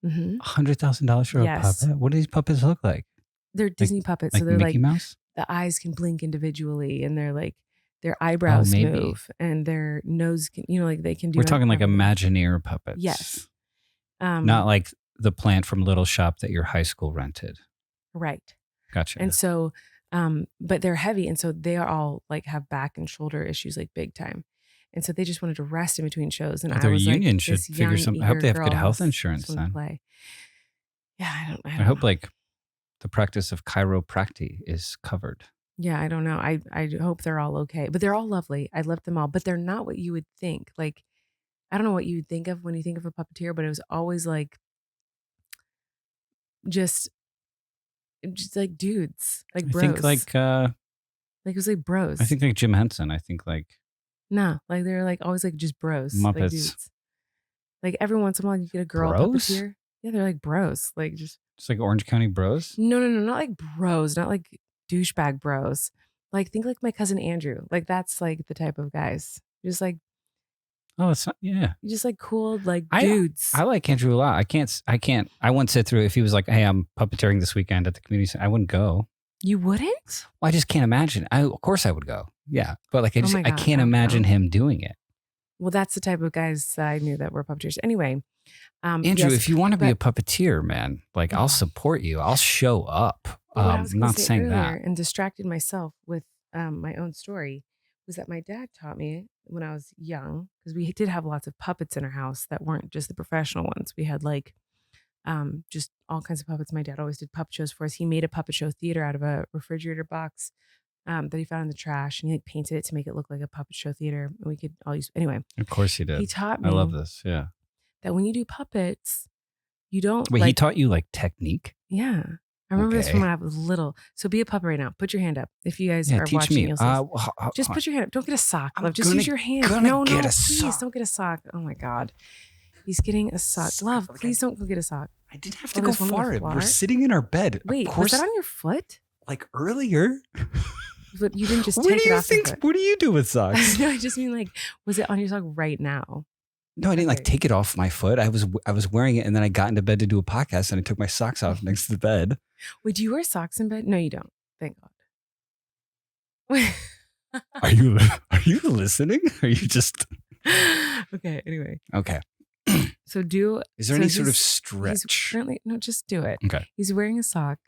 Speaker 2: Mm-hmm.
Speaker 3: $100,000 for
Speaker 2: Yes.
Speaker 3: a puppet? What do these puppets look like?
Speaker 2: They're Disney puppets.
Speaker 3: Like
Speaker 2: So they're
Speaker 3: Mickey
Speaker 2: like,
Speaker 3: Mouse?
Speaker 2: the eyes can blink individually and they're like, their eyebrows
Speaker 3: maybe.
Speaker 2: move and their nose can, like they can do.
Speaker 3: We're talking like
Speaker 2: everything.
Speaker 3: Imagineer puppets.
Speaker 2: Yes.
Speaker 3: Not like the plant from Little Shop that your high school rented.
Speaker 2: Right.
Speaker 3: Gotcha.
Speaker 2: And so, but they're heavy. And so they are all like have back and shoulder issues like big time. And so they just wanted to rest in between shows. And
Speaker 3: Their
Speaker 2: I was
Speaker 3: union
Speaker 2: like,
Speaker 3: should
Speaker 2: this
Speaker 3: figure
Speaker 2: young,
Speaker 3: something. I hope
Speaker 2: eager
Speaker 3: they have good
Speaker 2: girl
Speaker 3: health
Speaker 2: just
Speaker 3: insurance
Speaker 2: wanted to
Speaker 3: then.
Speaker 2: play. Yeah, I don't
Speaker 3: I hope
Speaker 2: know.
Speaker 3: like the practice of chiropractic is covered.
Speaker 2: Yeah, I don't know. I hope they're all okay. But they're all lovely. I love them all. But they're not what you would think. Like, I don't know what you would think of when you think of a puppeteer, but it was always like just like dudes, like
Speaker 3: I
Speaker 2: bros.
Speaker 3: think like
Speaker 2: it was like bros.
Speaker 3: I think like Jim Henson. I think like
Speaker 2: No, like they're like always like just bros. Like
Speaker 3: Muppets.
Speaker 2: dudes. Like every once in a while you get a girl
Speaker 3: Bros?
Speaker 2: puppeteer. Yeah, they're like bros. Like just
Speaker 3: like Orange County Bros.
Speaker 2: no, not like bros, not like douchebag bros. Like think like my cousin Andrew. Like that's like the type of guys. Just like
Speaker 3: Oh, it's not. Yeah,
Speaker 2: just like cool like
Speaker 3: I-
Speaker 2: dudes.
Speaker 3: I like Andrew a lot. I can't. I wouldn't sit through if he was like, "Hey, I'm puppeteering this weekend at the community center." I wouldn't go.
Speaker 2: You wouldn't?
Speaker 3: Well, I just can't imagine. Of course I would go. Yeah, but like I
Speaker 2: Oh my
Speaker 3: I
Speaker 2: God,
Speaker 3: can't
Speaker 2: no,
Speaker 3: imagine
Speaker 2: no.
Speaker 3: him doing it.
Speaker 2: Well, that's the type of guys that I knew that were puppeteers. Anyway,
Speaker 3: Andrew,
Speaker 2: yes,
Speaker 3: if you want to be a
Speaker 2: but-
Speaker 3: puppeteer, man, like I'll support you. I'll show up.
Speaker 2: Well, what I was
Speaker 3: I'm
Speaker 2: gonna
Speaker 3: not
Speaker 2: say
Speaker 3: saying
Speaker 2: earlier
Speaker 3: that.
Speaker 2: and distracted myself with my own story was that my dad taught me when I was young, because we did have lots of puppets in our house that weren't just the professional ones. We had like just all kinds of puppets. My dad always did puppet shows for us. He made a puppet show theater out of a refrigerator box that he found in the trash, and he like painted it to make it look like a puppet show theater. And we could all use anyway.
Speaker 3: Of course he did.
Speaker 2: He taught me
Speaker 3: I love this. Yeah.
Speaker 2: that when you do puppets, you don't
Speaker 3: Wait,
Speaker 2: like
Speaker 3: he taught you like technique?
Speaker 2: yeah. I remember this
Speaker 3: Okay.
Speaker 2: from when I was little. So be a puppet right now. Put your hand up. If you guys are
Speaker 3: teach
Speaker 2: watching,
Speaker 3: me.
Speaker 2: you'll see. Just put your hand up. Don't get a sock,
Speaker 3: I'm
Speaker 2: love. Just
Speaker 3: gonna-
Speaker 2: use your hand.
Speaker 3: gonna
Speaker 2: No,
Speaker 3: get a
Speaker 2: please
Speaker 3: sock.
Speaker 2: don't get a sock. Oh my God. He's getting a sock. Love, please don't go get a sock.
Speaker 3: I didn't have to
Speaker 2: Oh,
Speaker 3: go
Speaker 2: there's one on the
Speaker 3: far.
Speaker 2: floor?
Speaker 3: We're sitting in our bed.
Speaker 2: Wait,
Speaker 3: of
Speaker 2: was
Speaker 3: course,
Speaker 2: that on your foot?
Speaker 3: like earlier.
Speaker 2: But you didn't just
Speaker 3: What
Speaker 2: take
Speaker 3: do
Speaker 2: it
Speaker 3: you
Speaker 2: off your
Speaker 3: think?
Speaker 2: foot.
Speaker 3: What do you do with socks?
Speaker 2: No, I just mean like, was it on your sock right now?
Speaker 3: No, I didn't like
Speaker 2: Okay.
Speaker 3: take it off my foot. I was wearing it, and then I got into bed to do a podcast, and I took my socks off next to the bed.
Speaker 2: Wait, do you wear socks in bed? No, you don't. Thank God.
Speaker 3: Are you listening? Are you just
Speaker 2: Okay, anyway.
Speaker 3: okay?
Speaker 2: So do.
Speaker 3: Is there
Speaker 2: so
Speaker 3: any sort of
Speaker 2: he's
Speaker 3: stretch?
Speaker 2: currently, no, just do it.
Speaker 3: Okay.
Speaker 2: He's wearing a sock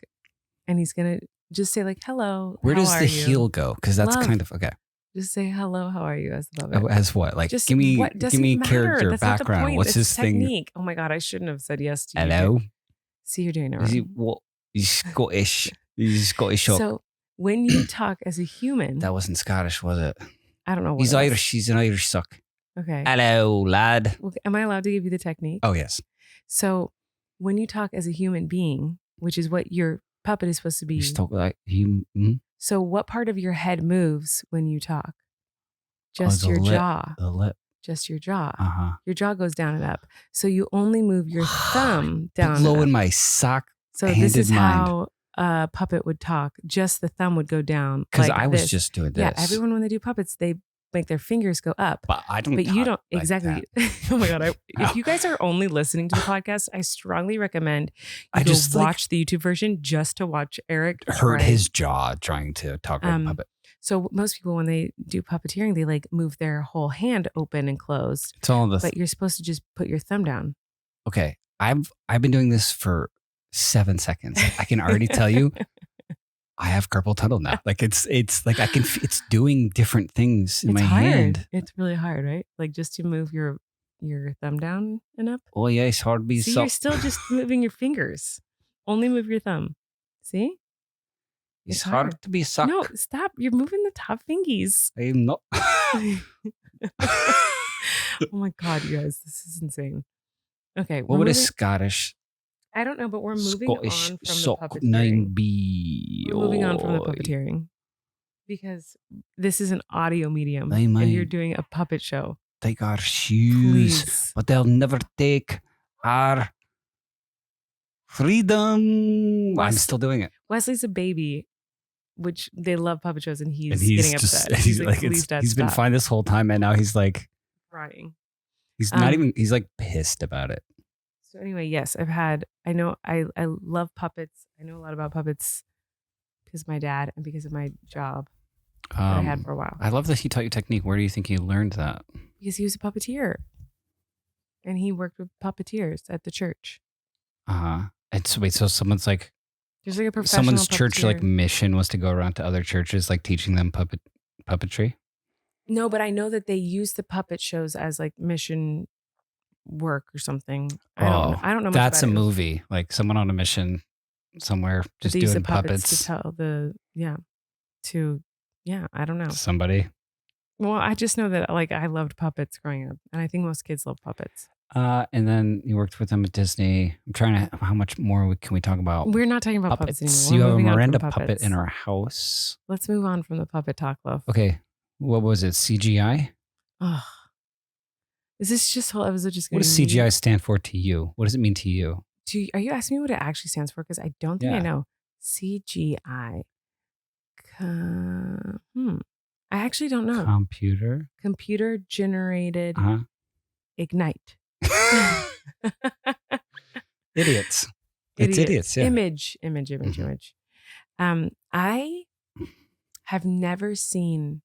Speaker 2: and he's going to just say like, hello.
Speaker 3: Where
Speaker 2: how
Speaker 3: does
Speaker 2: are
Speaker 3: the
Speaker 2: you?
Speaker 3: heel go? Because that's
Speaker 2: Love.
Speaker 3: kind of okay.
Speaker 2: Just say hello. How are you? As the puppet.
Speaker 3: As what? Like,
Speaker 2: Just
Speaker 3: give me
Speaker 2: what doesn't matter.
Speaker 3: character,
Speaker 2: That's not the
Speaker 3: background.
Speaker 2: point.
Speaker 3: What's
Speaker 2: It's
Speaker 3: his thing?
Speaker 2: technique. Oh my God, I shouldn't have said yes to you.
Speaker 3: Hello.
Speaker 2: See, you're doing it
Speaker 3: Is he
Speaker 2: wrong.
Speaker 3: what? He's Scottish. He's Scottish.
Speaker 2: So when you talk as a human,
Speaker 3: That wasn't Scottish, was it?
Speaker 2: I don't know what
Speaker 3: He's
Speaker 2: it was.
Speaker 3: Irish. He's an Irish suck.
Speaker 2: Okay.
Speaker 3: Hello, lad.
Speaker 2: Well, am I allowed to give you the technique?
Speaker 3: Oh yes.
Speaker 2: So when you talk as a human being, which is what your puppet is supposed to be.
Speaker 3: He's talking like he.
Speaker 2: So what part of your head moves when you talk? Just
Speaker 3: the
Speaker 2: your
Speaker 3: lip.
Speaker 2: jaw.
Speaker 3: The lip.
Speaker 2: Just your jaw.
Speaker 3: Uh-huh.
Speaker 2: Your jaw goes down and up. So you only move your thumb down and
Speaker 3: Low
Speaker 2: up.
Speaker 3: in my sock.
Speaker 2: So this
Speaker 3: handed
Speaker 2: is
Speaker 3: mind.
Speaker 2: how a puppet would talk. Just the thumb would go down.
Speaker 3: Because
Speaker 2: like
Speaker 3: I was
Speaker 2: this.
Speaker 3: just doing this.
Speaker 2: Yeah, everyone when they do puppets, they make their fingers go up.
Speaker 3: But I don't.
Speaker 2: But you
Speaker 3: talk
Speaker 2: don't
Speaker 3: like
Speaker 2: exactly.
Speaker 3: that.
Speaker 2: Oh my God. If you guys are only listening to the podcast, I strongly recommend you
Speaker 3: I
Speaker 2: go
Speaker 3: just, like,
Speaker 2: watch the YouTube version just to watch Erik
Speaker 3: Hurt
Speaker 2: try.
Speaker 3: his jaw trying to talk like a puppet.
Speaker 2: So most people, when they do puppeteering, they like move their whole hand open and closed.
Speaker 3: It's all the.
Speaker 2: But you're supposed to just put your thumb down.
Speaker 3: Okay, I've been doing this for 7 seconds. I can already tell you, I have carpal tunnel now. Like it's like it's doing different things in
Speaker 2: It's
Speaker 3: my
Speaker 2: hard.
Speaker 3: hand.
Speaker 2: It's really hard, right? Like just to move your thumb down and up.
Speaker 3: Oh yeah, it's hard to be
Speaker 2: See,
Speaker 3: so.
Speaker 2: you're still just moving your fingers. Only move your thumb. See?
Speaker 3: It's hard to be suck.
Speaker 2: No, stop. You're moving the top fingies.
Speaker 3: I'm not.
Speaker 2: Oh my God, you guys, this is insane. Okay.
Speaker 3: What would a Scottish?
Speaker 2: I don't know, but we're moving
Speaker 3: Scottish
Speaker 2: on from
Speaker 3: sock
Speaker 2: the puppeteering.
Speaker 3: be?
Speaker 2: We're moving on from the
Speaker 3: Oi.
Speaker 2: puppeteering because this is an audio medium
Speaker 3: Aye,
Speaker 2: and
Speaker 3: mate.
Speaker 2: you're doing a puppet show.
Speaker 3: Take our shoes,
Speaker 2: Please.
Speaker 3: but they'll never take our freedom. I'm still doing it.
Speaker 2: Wesley's a baby, which they love puppet shows, and he's,
Speaker 3: And he's
Speaker 2: getting
Speaker 3: just,
Speaker 2: upset.
Speaker 3: he's like,
Speaker 2: please, Dad,
Speaker 3: he's been
Speaker 2: stop."
Speaker 3: fine this whole time, and now he's like,
Speaker 2: Crying.
Speaker 3: he's not
Speaker 2: Um,
Speaker 3: even, he's like pissed about it.
Speaker 2: So anyway, yes, I know I love puppets. I know a lot about puppets because of my dad and because of my job that I had for a while.
Speaker 3: I love that he taught you technique. Where do you think he learned that?
Speaker 2: Because he was a puppeteer. And he worked with puppeteers at the church.
Speaker 3: And so wait, so someone's like,
Speaker 2: There's like a professional
Speaker 3: someone's church like
Speaker 2: puppeteer.
Speaker 3: mission was to go around to other churches, like teaching them puppetry.
Speaker 2: No, but I know that they use the puppet shows as like mission work or something. I don't know much
Speaker 3: That's a
Speaker 2: about it.
Speaker 3: movie. Like someone on a mission somewhere
Speaker 2: But
Speaker 3: just
Speaker 2: they use
Speaker 3: doing
Speaker 2: the puppets
Speaker 3: puppets.
Speaker 2: to tell I don't know.
Speaker 3: Somebody.
Speaker 2: Well, I just know that like I loved puppets growing up, and I think most kids love puppets.
Speaker 3: And then you worked with them at Disney. I'm trying to. How much more can we talk about?
Speaker 2: We're not talking about puppets anymore.
Speaker 3: You
Speaker 2: We're
Speaker 3: have a
Speaker 2: moving on from
Speaker 3: Miranda puppet
Speaker 2: puppets.
Speaker 3: in our house.
Speaker 2: Let's move on from the puppet talk, love.
Speaker 3: Okay, what was it? CGI.
Speaker 2: Ugh. Is this just whole episode just going
Speaker 3: What does CGI stand for to you? What does it mean to you?
Speaker 2: Are you asking me what it actually stands for? Because I don't think I
Speaker 3: Yeah.
Speaker 2: know. CGI. I actually don't know.
Speaker 3: Computer.
Speaker 2: Computer generated
Speaker 3: Uh-huh.
Speaker 2: ignite.
Speaker 3: Idiots. It's idiots. Yeah.
Speaker 2: Image.
Speaker 3: Mhm.
Speaker 2: I have never seen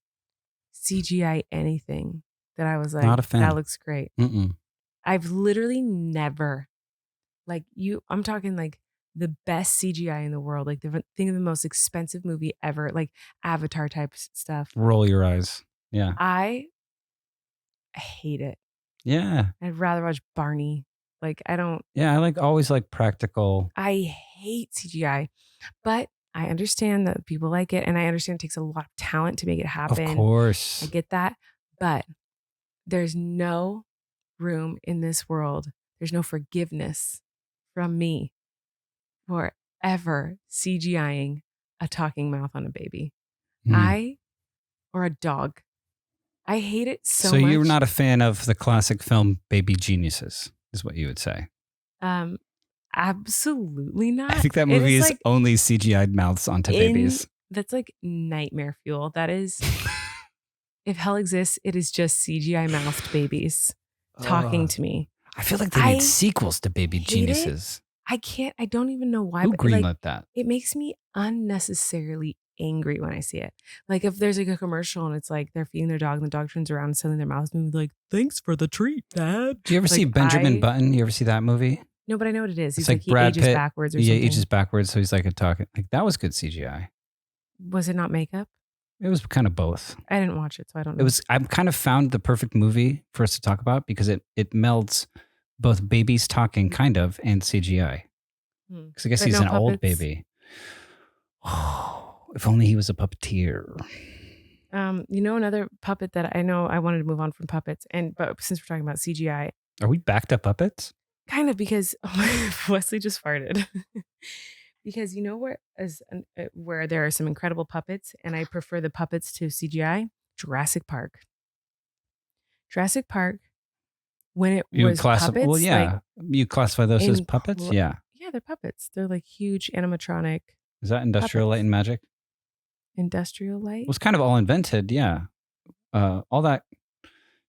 Speaker 2: CGI anything that I was like,
Speaker 3: Not a fan.
Speaker 2: that looks great.
Speaker 3: Mm-mm.
Speaker 2: I've literally never, I'm talking like the best CGI in the world, like think of the most expensive movie ever, like Avatar type stuff.
Speaker 3: Roll your eyes. Yeah.
Speaker 2: I hate it.
Speaker 3: Yeah.
Speaker 2: I'd rather watch Barney.
Speaker 3: Yeah. I always like practical.
Speaker 2: I hate CGI, but I understand that people like it, and I understand it takes a lot of talent to make it happen.
Speaker 3: Of course.
Speaker 2: I get that, but there's no room in this world. There's no forgiveness from me for ever CGIing a talking mouth on a baby.
Speaker 3: Hmm.
Speaker 2: Or a dog. I hate it so
Speaker 3: So
Speaker 2: much.
Speaker 3: you're not a fan of the classic film Baby Geniuses, is what you would say.
Speaker 2: Absolutely not.
Speaker 3: I think that movie is only CGI'd mouths onto babies.
Speaker 2: That's like nightmare fuel. That is, if hell exists, it is just CGI mouthed babies talking to me.
Speaker 3: I feel like they made sequels to Baby Geniuses.
Speaker 2: I don't even know why.
Speaker 3: Who greenlit that?
Speaker 2: It makes me unnecessarily angry when I see it. Like if there's like a commercial and it's like they're feeding their dog and the dog turns around and suddenly their mouth's moving like, thanks for the treat, Dad.
Speaker 3: Do you ever see Benjamin Button? You ever see that movie?
Speaker 2: No, but I know what it is. He's
Speaker 3: like
Speaker 2: he
Speaker 3: Brad
Speaker 2: ages
Speaker 3: Pitt.
Speaker 2: Backwards or something.
Speaker 3: Yeah, ages backwards. So he's like a talking. Like that was good CGI.
Speaker 2: Was it not makeup?
Speaker 3: It was kind of both.
Speaker 2: I didn't watch it, so I don't know.
Speaker 3: I kind of found the perfect movie for us to talk about because it melds both babies talking kind of and CGI. Because I guess he's an old baby. Oh, if only he was a puppeteer.
Speaker 2: Another puppet that I know I wanted to move on from puppets, but since we're talking about CGI,
Speaker 3: are we backed up puppets?
Speaker 2: Kind of, because Wesley just farted. Because where there are some incredible puppets, and I prefer the puppets to CGI. Jurassic Park. Jurassic Park. When it was puppets.
Speaker 3: Well, yeah, you classify those as puppets. Yeah,
Speaker 2: they're puppets. They're like huge animatronic.
Speaker 3: Is that Industrial Light and Magic?
Speaker 2: Industrial Light?
Speaker 3: It was kind of all invented, yeah. All that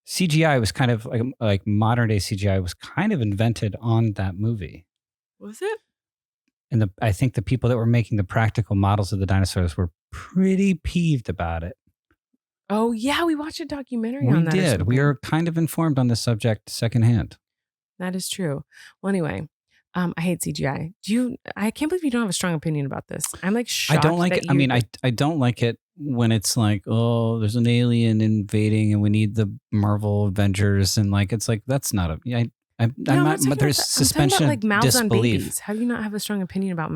Speaker 3: CGI was kind of like modern day CGI was kind of invented on that movie.
Speaker 2: Was it?
Speaker 3: And I think the people that were making the practical models of the dinosaurs were pretty peeved about it.
Speaker 2: Oh yeah, we watched a documentary on that.
Speaker 3: We did. We are kind of informed on this subject secondhand.
Speaker 2: That is true. Well, anyway. I hate CGI. I can't believe you don't have a strong opinion about this. I'm like shocked.
Speaker 3: I don't like it. I mean, I don't like it when it's like, oh, there's an alien invading and we need the Marvel Avengers. And like, it's like, that's not a, I'm not, but there's suspension of
Speaker 2: mouths
Speaker 3: disbelief.
Speaker 2: On babies. How do you not have a strong opinion about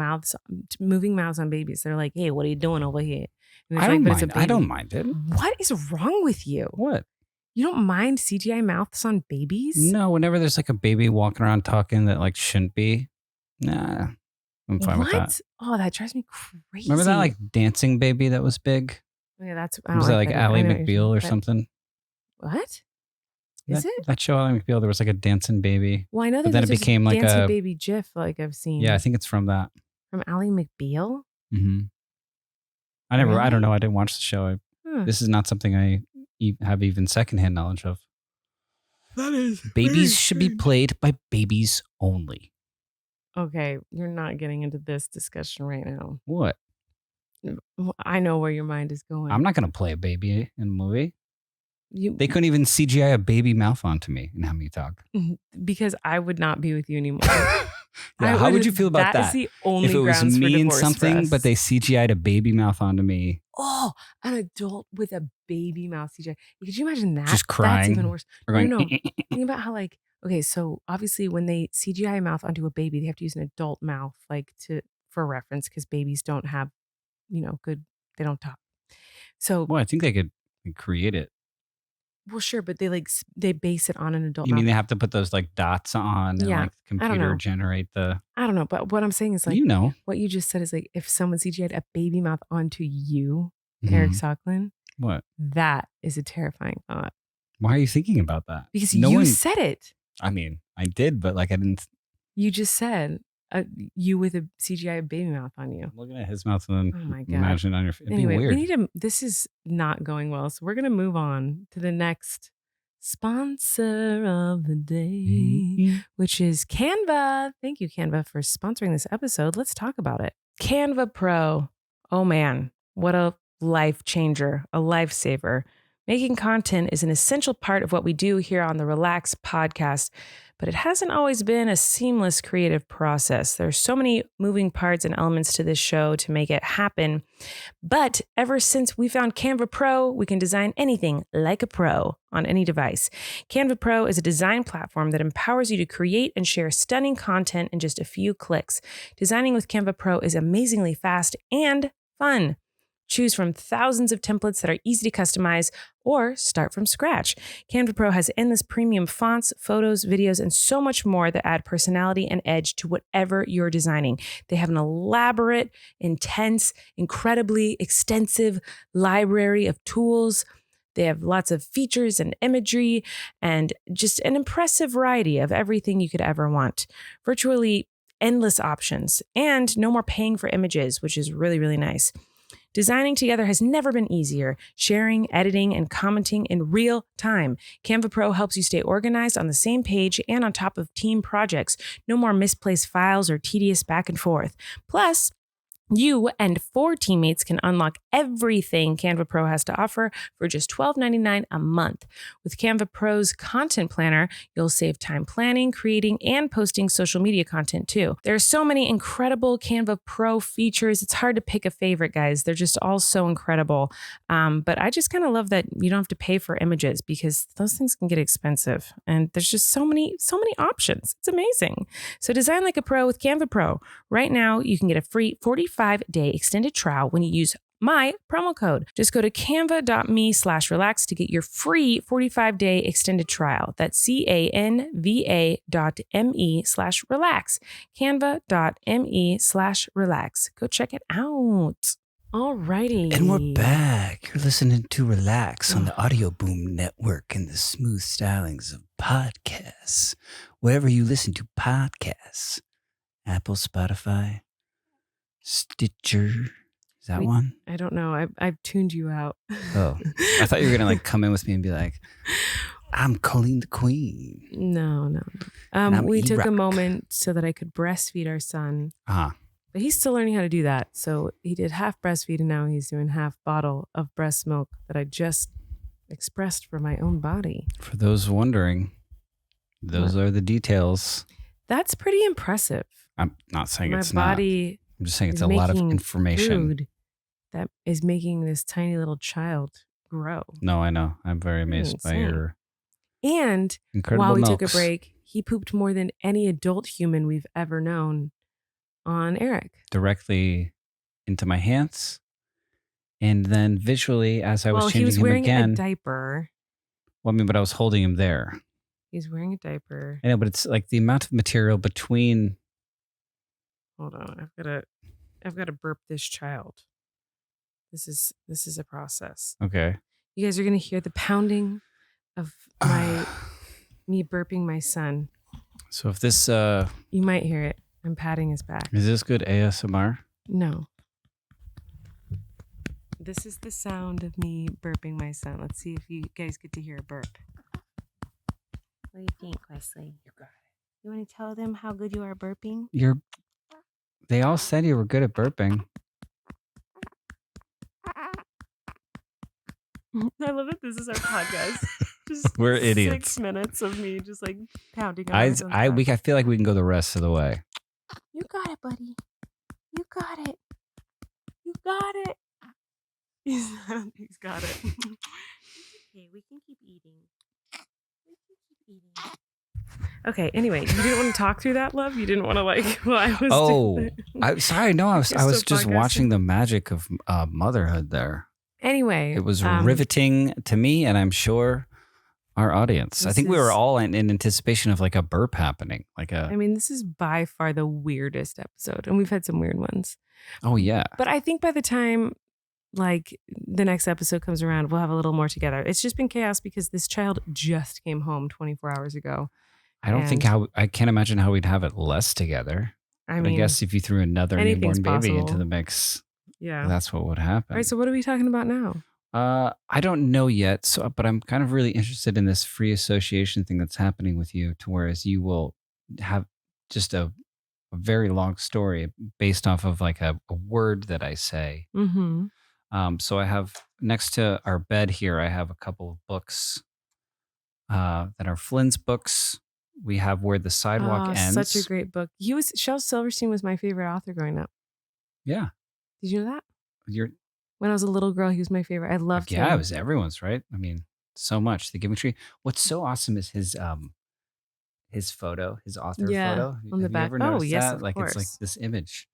Speaker 2: moving mouths on babies? They're like, hey, what are you doing over here?
Speaker 3: I don't mind. I don't mind it.
Speaker 2: What is wrong with you?
Speaker 3: What?
Speaker 2: You don't mind CGI mouths on babies?
Speaker 3: No, whenever there's like a baby walking around talking that like shouldn't be, nah, I'm fine with that.
Speaker 2: Oh, that drives me crazy.
Speaker 3: Remember that like dancing baby that was big?
Speaker 2: Yeah,
Speaker 3: was that like Ally McBeal or something?
Speaker 2: What? Is it?
Speaker 3: That show Ally McBeal, there was like a dancing baby.
Speaker 2: Well, I know that
Speaker 3: then it became like
Speaker 2: dancing baby GIF like I've seen.
Speaker 3: Yeah, I think it's from that.
Speaker 2: From Ally McBeal?
Speaker 3: Mm-hmm. I don't know. I didn't watch the show. This is not something I have even secondhand knowledge of.
Speaker 2: That is
Speaker 3: babies should be played by babies only.
Speaker 2: Okay, you're not getting into this discussion right now.
Speaker 3: What?
Speaker 2: I know where your mind is going.
Speaker 3: I'm not going to play a baby in a movie. They couldn't even CGI a baby mouth onto me and have me talk.
Speaker 2: Because I would not be with you anymore.
Speaker 3: Yeah, how would you feel about that?
Speaker 2: That is the only
Speaker 3: if it was
Speaker 2: grounds
Speaker 3: me
Speaker 2: for
Speaker 3: and
Speaker 2: divorce
Speaker 3: something, but they CGI'd a baby mouth onto me.
Speaker 2: Oh, an adult with a baby mouth CGI. Could you imagine that?
Speaker 3: Just crying.
Speaker 2: That's even worse.
Speaker 3: Or going,
Speaker 2: no. Think about how okay, so obviously when they CGI a mouth onto a baby, they have to use an adult mouth for reference because babies don't have, they don't talk. So
Speaker 3: well, I think they could create it.
Speaker 2: Well, sure, but they base it on an adult.
Speaker 3: You mean they have to put those like dots on and like computer generate the?
Speaker 2: I don't know, but what I'm saying is what you just said is like if someone CGI'd a baby mouth onto you, Erik Socklin.
Speaker 3: What?
Speaker 2: That is a terrifying thought.
Speaker 3: Why are you thinking about that?
Speaker 2: Because you said it.
Speaker 3: I mean, I did, but I didn't.
Speaker 2: You just said you with a CGI baby mouth on you.
Speaker 3: I'm looking at his mouth and then
Speaker 2: oh my God.
Speaker 3: Imagine on your face.
Speaker 2: Anyway,
Speaker 3: be weird.
Speaker 2: this is not going well. So we're going to move on to the next sponsor of the day, which is Canva. Thank you, Canva, for sponsoring this episode. Let's talk about it. Canva Pro. Oh man, what a life changer, a lifesaver. Making content is an essential part of what we do here on the Relax podcast, but it hasn't always been a seamless creative process. There's so many moving parts and elements to this show to make it happen. But ever since we found Canva Pro, we can design anything like a pro on any device. Canva Pro is a design platform that empowers you to create and share stunning content in just a few clicks. Designing with Canva Pro is amazingly fast and fun. Choose from thousands of templates that are easy to customize or start from scratch. Canva Pro has endless premium fonts, photos, videos, and so much more that add personality and edge to whatever you're designing. They have an elaborate, intense, incredibly extensive library of tools. They have lots of features and imagery and just an impressive variety of everything you could ever want. Virtually endless options and no more paying for images, which is really, really nice. Designing together has never been easier. Sharing, editing, and commenting in real time. Canva Pro helps you stay organized on the same page and on top of team projects. No more misplaced files or tedious back and forth. Plus, you and 4 teammates can unlock everything Canva Pro has to offer for just $12.99 a month. With Canva Pro's Content Planner, you'll save time planning, creating, and posting social media content too. There are so many incredible Canva Pro features. It's hard to pick a favorite, guys. They're just all so incredible. But I just kind of love that you don't have to pay for images because those things can get expensive. And there's just so many options. It's amazing. So design like a pro with Canva Pro. Right now, you can get a free 45-day extended trial when you use my promo code. Just go to canva.me/relax to get your free 45-day extended trial. That's canva.me/relax. Canva.me/relax. Go check it out. Alrighty.
Speaker 3: And we're back. You're listening to Relax on the Audio Boom Network and the smooth stylings of podcasts. Wherever you listen to podcasts. Apple, Spotify, Stitcher. Is that one?
Speaker 2: I don't know. I've tuned you out.
Speaker 3: Oh, I thought you were going to come in with me and be like, I'm Colleen the Queen.
Speaker 2: No. We took a moment so that I could breastfeed our son.
Speaker 3: Uh-huh.
Speaker 2: But he's still learning how to do that. So he did half breastfeed and now he's doing half bottle of breast milk that I just expressed for my own body.
Speaker 3: For those wondering, those are the details.
Speaker 2: That's pretty impressive.
Speaker 3: I'm not saying it's
Speaker 2: not.
Speaker 3: I'm just saying it's a lot of information.
Speaker 2: Food that is making this tiny little child grow.
Speaker 3: No, I know. I'm very amazed by your
Speaker 2: And
Speaker 3: incredible
Speaker 2: while we
Speaker 3: milks.
Speaker 2: took a break, he pooped more than any adult human we've ever known on Erik.
Speaker 3: Directly into my hands. And then visually, as I was changing him again.
Speaker 2: He was wearing a diaper.
Speaker 3: Well, but I was holding him there.
Speaker 2: He's wearing a diaper.
Speaker 3: I know, but it's like the amount of material between.
Speaker 2: Hold on, I've got to burp this child. This is a process.
Speaker 3: Okay.
Speaker 2: You guys are gonna hear the pounding of me burping my son.
Speaker 3: So if this
Speaker 2: you might hear it. I'm patting his back.
Speaker 3: Is this good ASMR?
Speaker 2: No. This is the sound of me burping my son. Let's see if you guys get to hear a burp. What do you think, Wesley? You got it. You want to tell them how good you are burping?
Speaker 3: They all said you were good at burping.
Speaker 2: I love that this is our podcast.
Speaker 3: We're idiots.
Speaker 2: 6 minutes of me just like pounding on
Speaker 3: I feel like we can go the rest of the way.
Speaker 2: You got it, buddy. You got it. You got it. I don't think he's got it. Okay, we can keep eating. Okay, anyway, you didn't want to talk through that, love? You didn't want to while I was
Speaker 3: I'm sorry. No, I was just watching the magic of motherhood there.
Speaker 2: Anyway.
Speaker 3: It was riveting to me, and I'm sure our audience. I think we were all in anticipation of like a burp happening.
Speaker 2: This is by far the weirdest episode, and we've had some weird ones.
Speaker 3: Oh, yeah.
Speaker 2: But I think by the time like the next episode comes around, we'll have a little more together. It's just been chaos because this child just came home 24 hours ago.
Speaker 3: I can't imagine how we'd have it less together. I guess if you threw another newborn baby into the mix, that's what would happen.
Speaker 2: All right, so what are we talking about now?
Speaker 3: I don't know yet, but I'm kind of really interested in this free association thing that's happening with you, to whereas you will have just a very long story based off of like a word that I say.
Speaker 2: Mm-hmm.
Speaker 3: So I have next to our bed here, I have a couple of books that are Flynn's books. We have Where the Sidewalk Ends.
Speaker 2: Such a great book. Shel Silverstein was my favorite author growing up.
Speaker 3: Yeah.
Speaker 2: Did you know that? When I was a little girl, he was my favorite. I loved him.
Speaker 3: Yeah, it was everyone's, right? I mean, so much. The Giving Tree. What's so awesome is his photo, his author photo.
Speaker 2: On the back.
Speaker 3: You ever noticed
Speaker 2: yes,
Speaker 3: that?
Speaker 2: of
Speaker 3: Like
Speaker 2: course.
Speaker 3: It's like this image.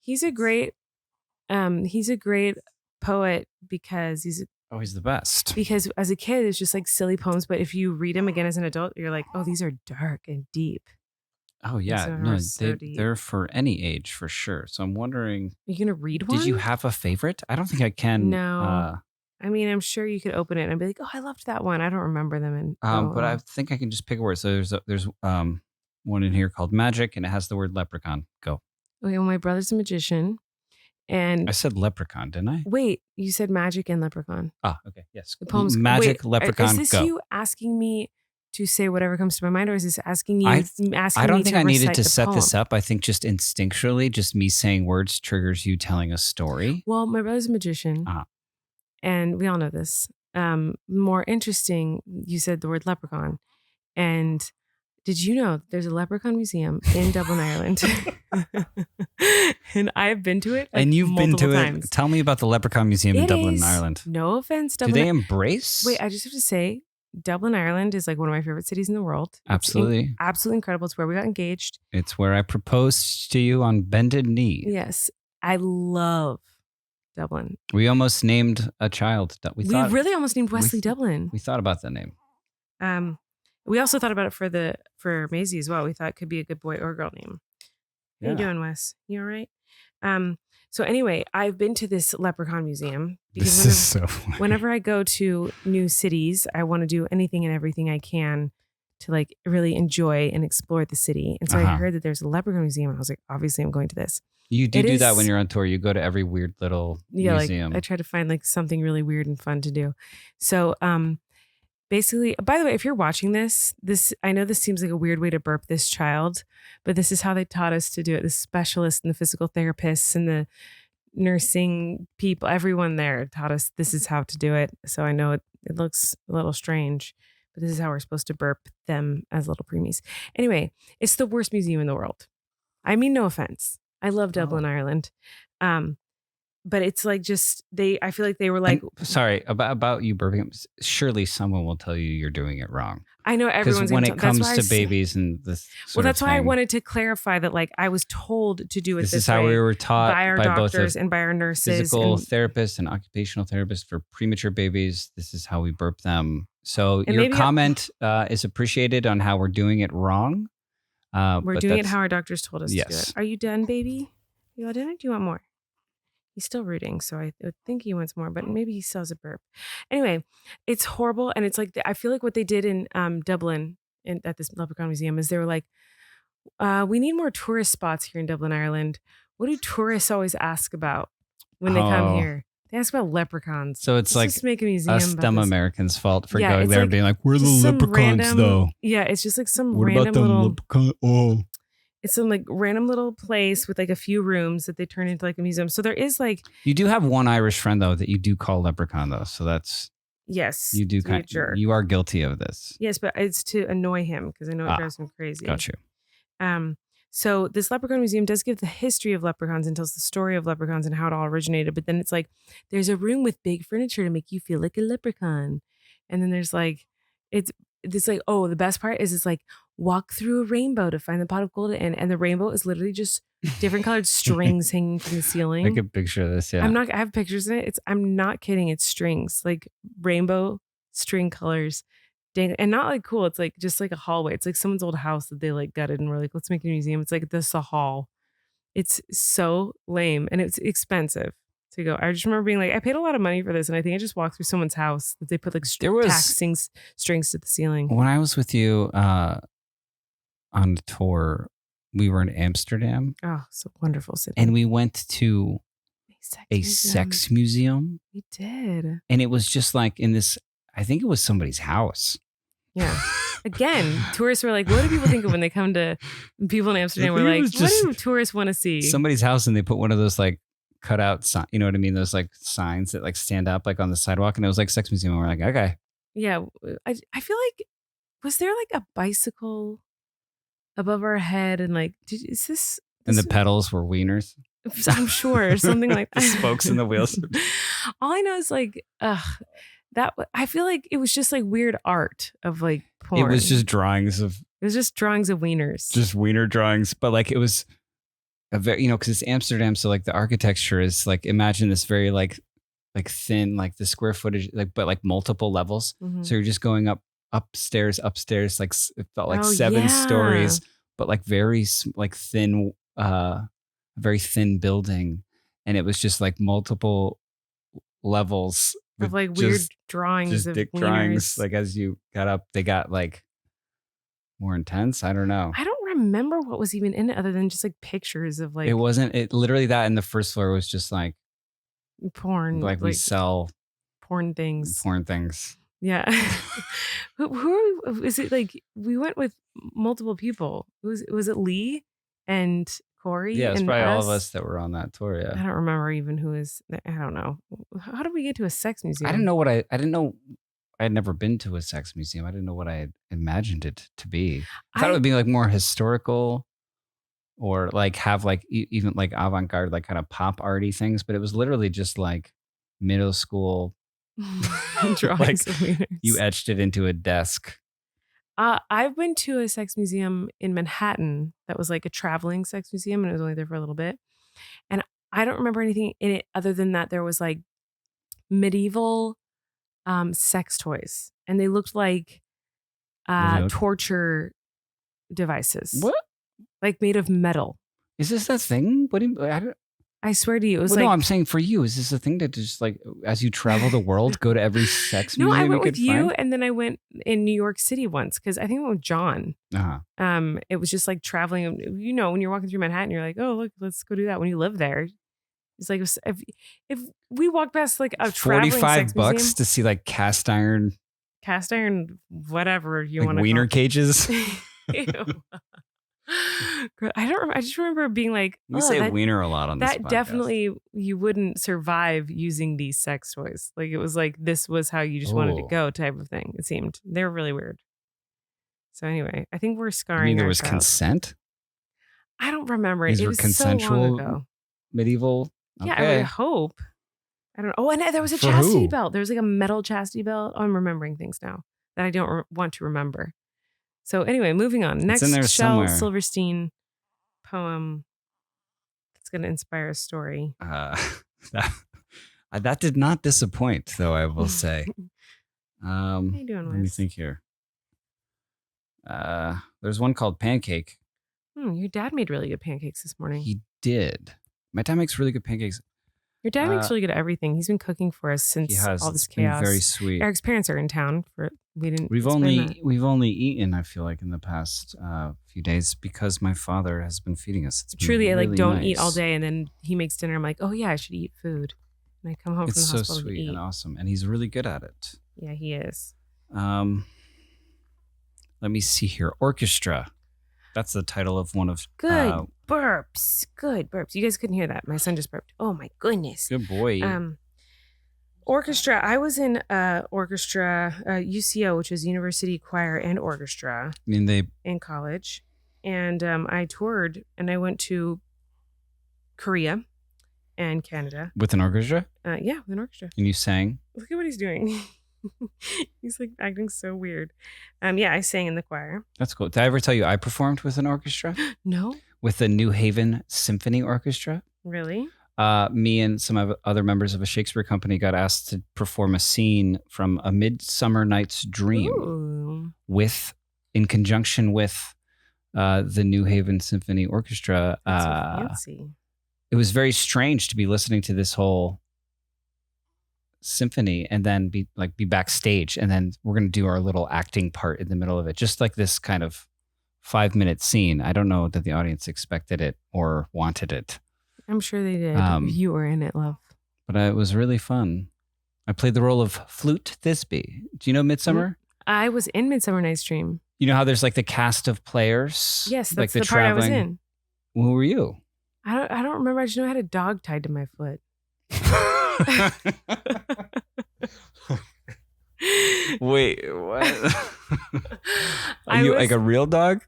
Speaker 2: He's a great poet because he's
Speaker 3: the best.
Speaker 2: because as a kid it's just like silly poems, but if you read them again as an adult, you're like, oh, these are dark and deep.
Speaker 3: Oh yeah,
Speaker 2: some of them
Speaker 3: no,
Speaker 2: are so deep.
Speaker 3: they're for any age for sure. So I'm wondering,
Speaker 2: Are you gonna read one?
Speaker 3: did you have a favorite? I don't think I can.
Speaker 2: No. I mean, I'm sure you could open it and be like, oh, I loved that one. I don't remember them.
Speaker 3: But I think I can just pick a word. So there's one in here called magic, and it has the word leprechaun. Go.
Speaker 2: Okay, well, my brother's a magician, and
Speaker 3: I said leprechaun, didn't I?
Speaker 2: wait, you said magic and leprechaun.
Speaker 3: Ah, okay, yes.
Speaker 2: The poems.
Speaker 3: Magic,
Speaker 2: wait,
Speaker 3: leprechaun,
Speaker 2: is this
Speaker 3: go.
Speaker 2: you asking me to say whatever comes to my mind, or is this asking you?
Speaker 3: I don't think I needed
Speaker 2: recite
Speaker 3: to
Speaker 2: the
Speaker 3: set
Speaker 2: poem?
Speaker 3: this up. I think just instinctually, just me saying words triggers you telling a story.
Speaker 2: Well, my brother's a magician, and we all know this. More interesting, you said the word leprechaun, and did you know there's a leprechaun museum in Dublin, Ireland? And I've been to it.
Speaker 3: And you've been to
Speaker 2: times.
Speaker 3: it. Tell me about the Leprechaun Museum in Dublin,
Speaker 2: is,
Speaker 3: Ireland.
Speaker 2: No offense,
Speaker 3: Do
Speaker 2: Dublin.
Speaker 3: they embrace?
Speaker 2: Wait, I just have to say, Dublin, Ireland is like one of my favorite cities in the world. It's
Speaker 3: Absolutely.
Speaker 2: absolutely incredible. It's where we got engaged.
Speaker 3: It's where I proposed to you on bended knee.
Speaker 2: Yes, I love Dublin.
Speaker 3: We almost named a child. We
Speaker 2: really almost named Wesley Dublin.
Speaker 3: We thought about that name.
Speaker 2: We also thought about it for Maisie as well. We thought it could be a good boy or girl name. How you doing, Wes? You all right? So anyway, I've been to this leprechaun museum because whenever I go to new cities, I want to do anything and everything I can to like really enjoy and explore the city. And so I heard that there's a leprechaun museum. And I was like, obviously I'm going to this.
Speaker 3: You do that when you're on tour. You go to every weird little museum.
Speaker 2: Like I try to find like something really weird and fun to do. So basically, by the way, if you're watching this, I know this seems like a weird way to burp this child, but this is how they taught us to do it. The specialists and the physical therapists and the nursing people, everyone there taught us this is how to do it. So I know it looks a little strange, but this is how we're supposed to burp them as little preemies. Anyway, it's the worst museum in the world. I mean, no offense. I love Dublin, Ireland. But it's like I feel like they were like,
Speaker 3: sorry about you burping. Surely someone will tell you you're doing it wrong.
Speaker 2: I know everyone's
Speaker 3: when it comes to babies and this.
Speaker 2: That's why I wanted to clarify that. Like I was told to do it. This is
Speaker 3: how
Speaker 2: way
Speaker 3: we were taught
Speaker 2: by our doctors and by our nurses,
Speaker 3: physical therapists and occupational therapists for premature babies. This is how we burp them. So your comment is appreciated on how we're doing it wrong.
Speaker 2: We're doing it how our doctors told us to do it. Are you done, baby? You all done? Or do you want more? He's still rooting, so I would think he wants more, but maybe he still has a burp. Anyway, it's horrible, and it's like I feel like what they did in Dublin at this leprechaun museum is they were like, we need more tourist spots here in Dublin, Ireland. What do tourists always ask about when they come here? They ask about leprechauns.
Speaker 3: So it's like
Speaker 2: just make a museum
Speaker 3: us dumb Americans' fault for going there
Speaker 2: like,
Speaker 3: and being like, "Where are the leprechauns, though?"
Speaker 2: Yeah, it's just like some
Speaker 3: what
Speaker 2: random
Speaker 3: about the
Speaker 2: little.
Speaker 3: Leprechaun? Oh.
Speaker 2: It's some like random little place with like a few rooms that they turn into like a museum. So there is like
Speaker 3: you do have one Irish friend though that you do call leprechaun though. So that's
Speaker 2: yes,
Speaker 3: you do kind of you are guilty of this.
Speaker 2: Yes, but it's to annoy him because I know it drives him crazy.
Speaker 3: Got you.
Speaker 2: So this leprechaun museum does give the history of leprechauns and tells the story of leprechauns and how it all originated. But then it's like there's a room with big furniture to make you feel like a leprechaun, and then there's like it's like the best part is it's like walk through a rainbow to find the pot of gold and the rainbow is literally just different colored strings hanging from the ceiling.
Speaker 3: I can picture this. Yeah,
Speaker 2: I have pictures in it. I'm not kidding. It's strings, like rainbow string colors, and not like cool. It's like just like a hallway. It's like someone's old house that they like gutted and were like, let's make a museum. It's like this a hall. It's so lame and it's expensive to go. I just remember being like, I paid a lot of money for this, and I think I just walked through someone's house that they put like taxing strings to the ceiling.
Speaker 3: When I was with you on the tour, we were in Amsterdam.
Speaker 2: Oh, so wonderful city.
Speaker 3: And we went to a sex museum.
Speaker 2: We did.
Speaker 3: And it was just like in this, I think it was somebody's house.
Speaker 2: Yeah. Again, tourists were like, what do people think of when they come to people in Amsterdam? We're like, what do tourists want to see?
Speaker 3: Somebody's house, and they put one of those like cut out sign, you know what I mean? Those like signs that like stand up like on the sidewalk, and it was like sex museum. And we're like, okay.
Speaker 2: Yeah. I feel like, was there like a bicycle above our head and like, is this?
Speaker 3: And the pedals were wieners.
Speaker 2: I'm sure something like
Speaker 3: the spokes and the wheels.
Speaker 2: All I know is like, that I feel like it was just like weird art of like porn.
Speaker 3: It was just drawings of.
Speaker 2: It was just drawings of wieners.
Speaker 3: Just wiener drawings, but like it was a very, because it's Amsterdam, so like the architecture is like, imagine this very like like thin, like the square footage, like but like multiple levels.
Speaker 2: Mhm.
Speaker 3: So you're just going upstairs, like it felt like
Speaker 2: Oh,
Speaker 3: 7
Speaker 2: yeah.
Speaker 3: stories, but like very like thin, very thin building, and it was just like multiple levels
Speaker 2: Of
Speaker 3: with
Speaker 2: like weird
Speaker 3: just
Speaker 2: drawings of
Speaker 3: dick
Speaker 2: wieners.
Speaker 3: drawings. Like as you got up, they got like more intense. I don't know.
Speaker 2: I don't remember what was even in it other than just like pictures of like
Speaker 3: It wasn't. It literally that, and the first floor was just like
Speaker 2: porn,
Speaker 3: like we sell
Speaker 2: porn things.
Speaker 3: porn things.
Speaker 2: Yeah. who is it? Like we went with multiple people. Was it Lee and Corey?
Speaker 3: Yeah, it's
Speaker 2: and
Speaker 3: probably all of us that were on that tour.
Speaker 2: I
Speaker 3: Yeah,
Speaker 2: don't remember even who is. I don't know. How did we get to a sex museum?
Speaker 3: I didn't know what I didn't know. I had never been to a sex museum. I didn't know what I had imagined it to be. I thought it would be like more historical, or like have like even like avant-garde, like kind of pop arty things. But it was literally just like middle school
Speaker 2: drawings
Speaker 3: like
Speaker 2: of wieners.
Speaker 3: you etched it into a desk.
Speaker 2: I've been to a sex museum in Manhattan that was like a traveling sex museum, and it was only there for a little bit. And I don't remember anything in it other than that there was like medieval sex toys, and they looked like torture devices.
Speaker 3: What?
Speaker 2: Like made of metal.
Speaker 3: Is this a thing? What do you?
Speaker 2: I swear to you, it was
Speaker 3: well,
Speaker 2: like.
Speaker 3: No, I'm saying for you, is this a thing to just like as you travel the world, go to every sex
Speaker 2: No,
Speaker 3: museum
Speaker 2: I went
Speaker 3: you
Speaker 2: with you,
Speaker 3: find?
Speaker 2: and then I went in New York City once because I think I went with John.
Speaker 3: Uh-huh.
Speaker 2: It was just like traveling. You know, when you're walking through Manhattan, you're like, oh look, let's go do that. When you live there, it's like if we walk past like a traveling sex
Speaker 3: $45
Speaker 2: museum,
Speaker 3: to see like cast iron,
Speaker 2: whatever you
Speaker 3: like
Speaker 2: want to
Speaker 3: wiener cages.
Speaker 2: Ew. I just remember being like,
Speaker 3: We say wiener a lot on this
Speaker 2: that
Speaker 3: podcast.
Speaker 2: definitely you wouldn't survive using these sex toys. Like it was like this was how you just wanted to go type of thing. It seemed they're really weird. So anyway, I think we're scarring.
Speaker 3: I mean, there was
Speaker 2: ourselves.
Speaker 3: consent.
Speaker 2: I don't remember.
Speaker 3: These
Speaker 2: it
Speaker 3: were
Speaker 2: was
Speaker 3: consensual
Speaker 2: so long ago.
Speaker 3: Medieval. Okay.
Speaker 2: Yeah, I would hope. I don't know. Oh, and there was a
Speaker 3: For
Speaker 2: chastity
Speaker 3: who?
Speaker 2: belt. There was like a metal chastity belt. Oh, I'm remembering things now that I don't want to remember. So anyway, moving on. Next,
Speaker 3: in there
Speaker 2: Shel
Speaker 3: somewhere.
Speaker 2: Silverstein poem that's going to inspire a story.
Speaker 3: That did not disappoint, though, I will say.
Speaker 2: How you doing, Wes?
Speaker 3: Let me think here. There's one called Pancake.
Speaker 2: Your dad made really good pancakes this morning.
Speaker 3: He did. My dad makes really good pancakes.
Speaker 2: Your dad makes really good at everything. He's been cooking for us since all this
Speaker 3: It's been
Speaker 2: chaos.
Speaker 3: very sweet.
Speaker 2: Eric's parents are in town.
Speaker 3: We've only eaten, I feel like, in the past few days because my father has been feeding us. It's
Speaker 2: truly, I
Speaker 3: really
Speaker 2: don't eat
Speaker 3: nice.
Speaker 2: all day, and then he makes dinner. I'm like, oh yeah, I should eat food. And I come home from the
Speaker 3: It's so
Speaker 2: hospital to
Speaker 3: sweet
Speaker 2: eat.
Speaker 3: and awesome, and he's really good at it.
Speaker 2: Yeah, he is.
Speaker 3: Let me see here. Orchestra. That's the title of one of
Speaker 2: Good burps. Good burps. You guys couldn't hear that. My son just burped. Oh my goodness.
Speaker 3: Good boy.
Speaker 2: Orchestra. I was in orchestra, UCO, which is University Choir and Orchestra. In college, and I toured, and I went to Korea and Canada
Speaker 3: with an orchestra.
Speaker 2: Yeah, with an orchestra.
Speaker 3: And you sang.
Speaker 2: Look at what he's doing. He's like acting so weird. Yeah, I sang in the choir.
Speaker 3: That's cool. Did I ever tell you I performed with an orchestra?
Speaker 2: No.
Speaker 3: With the New Haven Symphony Orchestra.
Speaker 2: Really?
Speaker 3: Me and some other members of a Shakespeare company got asked to perform a scene from A Midsummer Night's Dream.
Speaker 2: Ooh.
Speaker 3: In conjunction with the New Haven Symphony Orchestra.
Speaker 2: That's so fancy.
Speaker 3: It was very strange to be listening to this whole symphony and then be backstage, and then we're going to do our little acting part in the middle of it, just like this kind of 5-minute scene. I don't know that the audience expected it or wanted it.
Speaker 2: I'm sure they did. You were in it, love.
Speaker 3: But it was really fun. I played the role of Flute Thisbe. Do you know Midsummer?
Speaker 2: I was in Midsummer Night's Dream.
Speaker 3: You know how there's like the cast of players?
Speaker 2: Yes,
Speaker 3: like
Speaker 2: that's the part I was in.
Speaker 3: Who were you?
Speaker 2: I don't remember. I just know I had a dog tied to my foot.
Speaker 3: Wait, what?
Speaker 2: Are
Speaker 3: you like a real dog?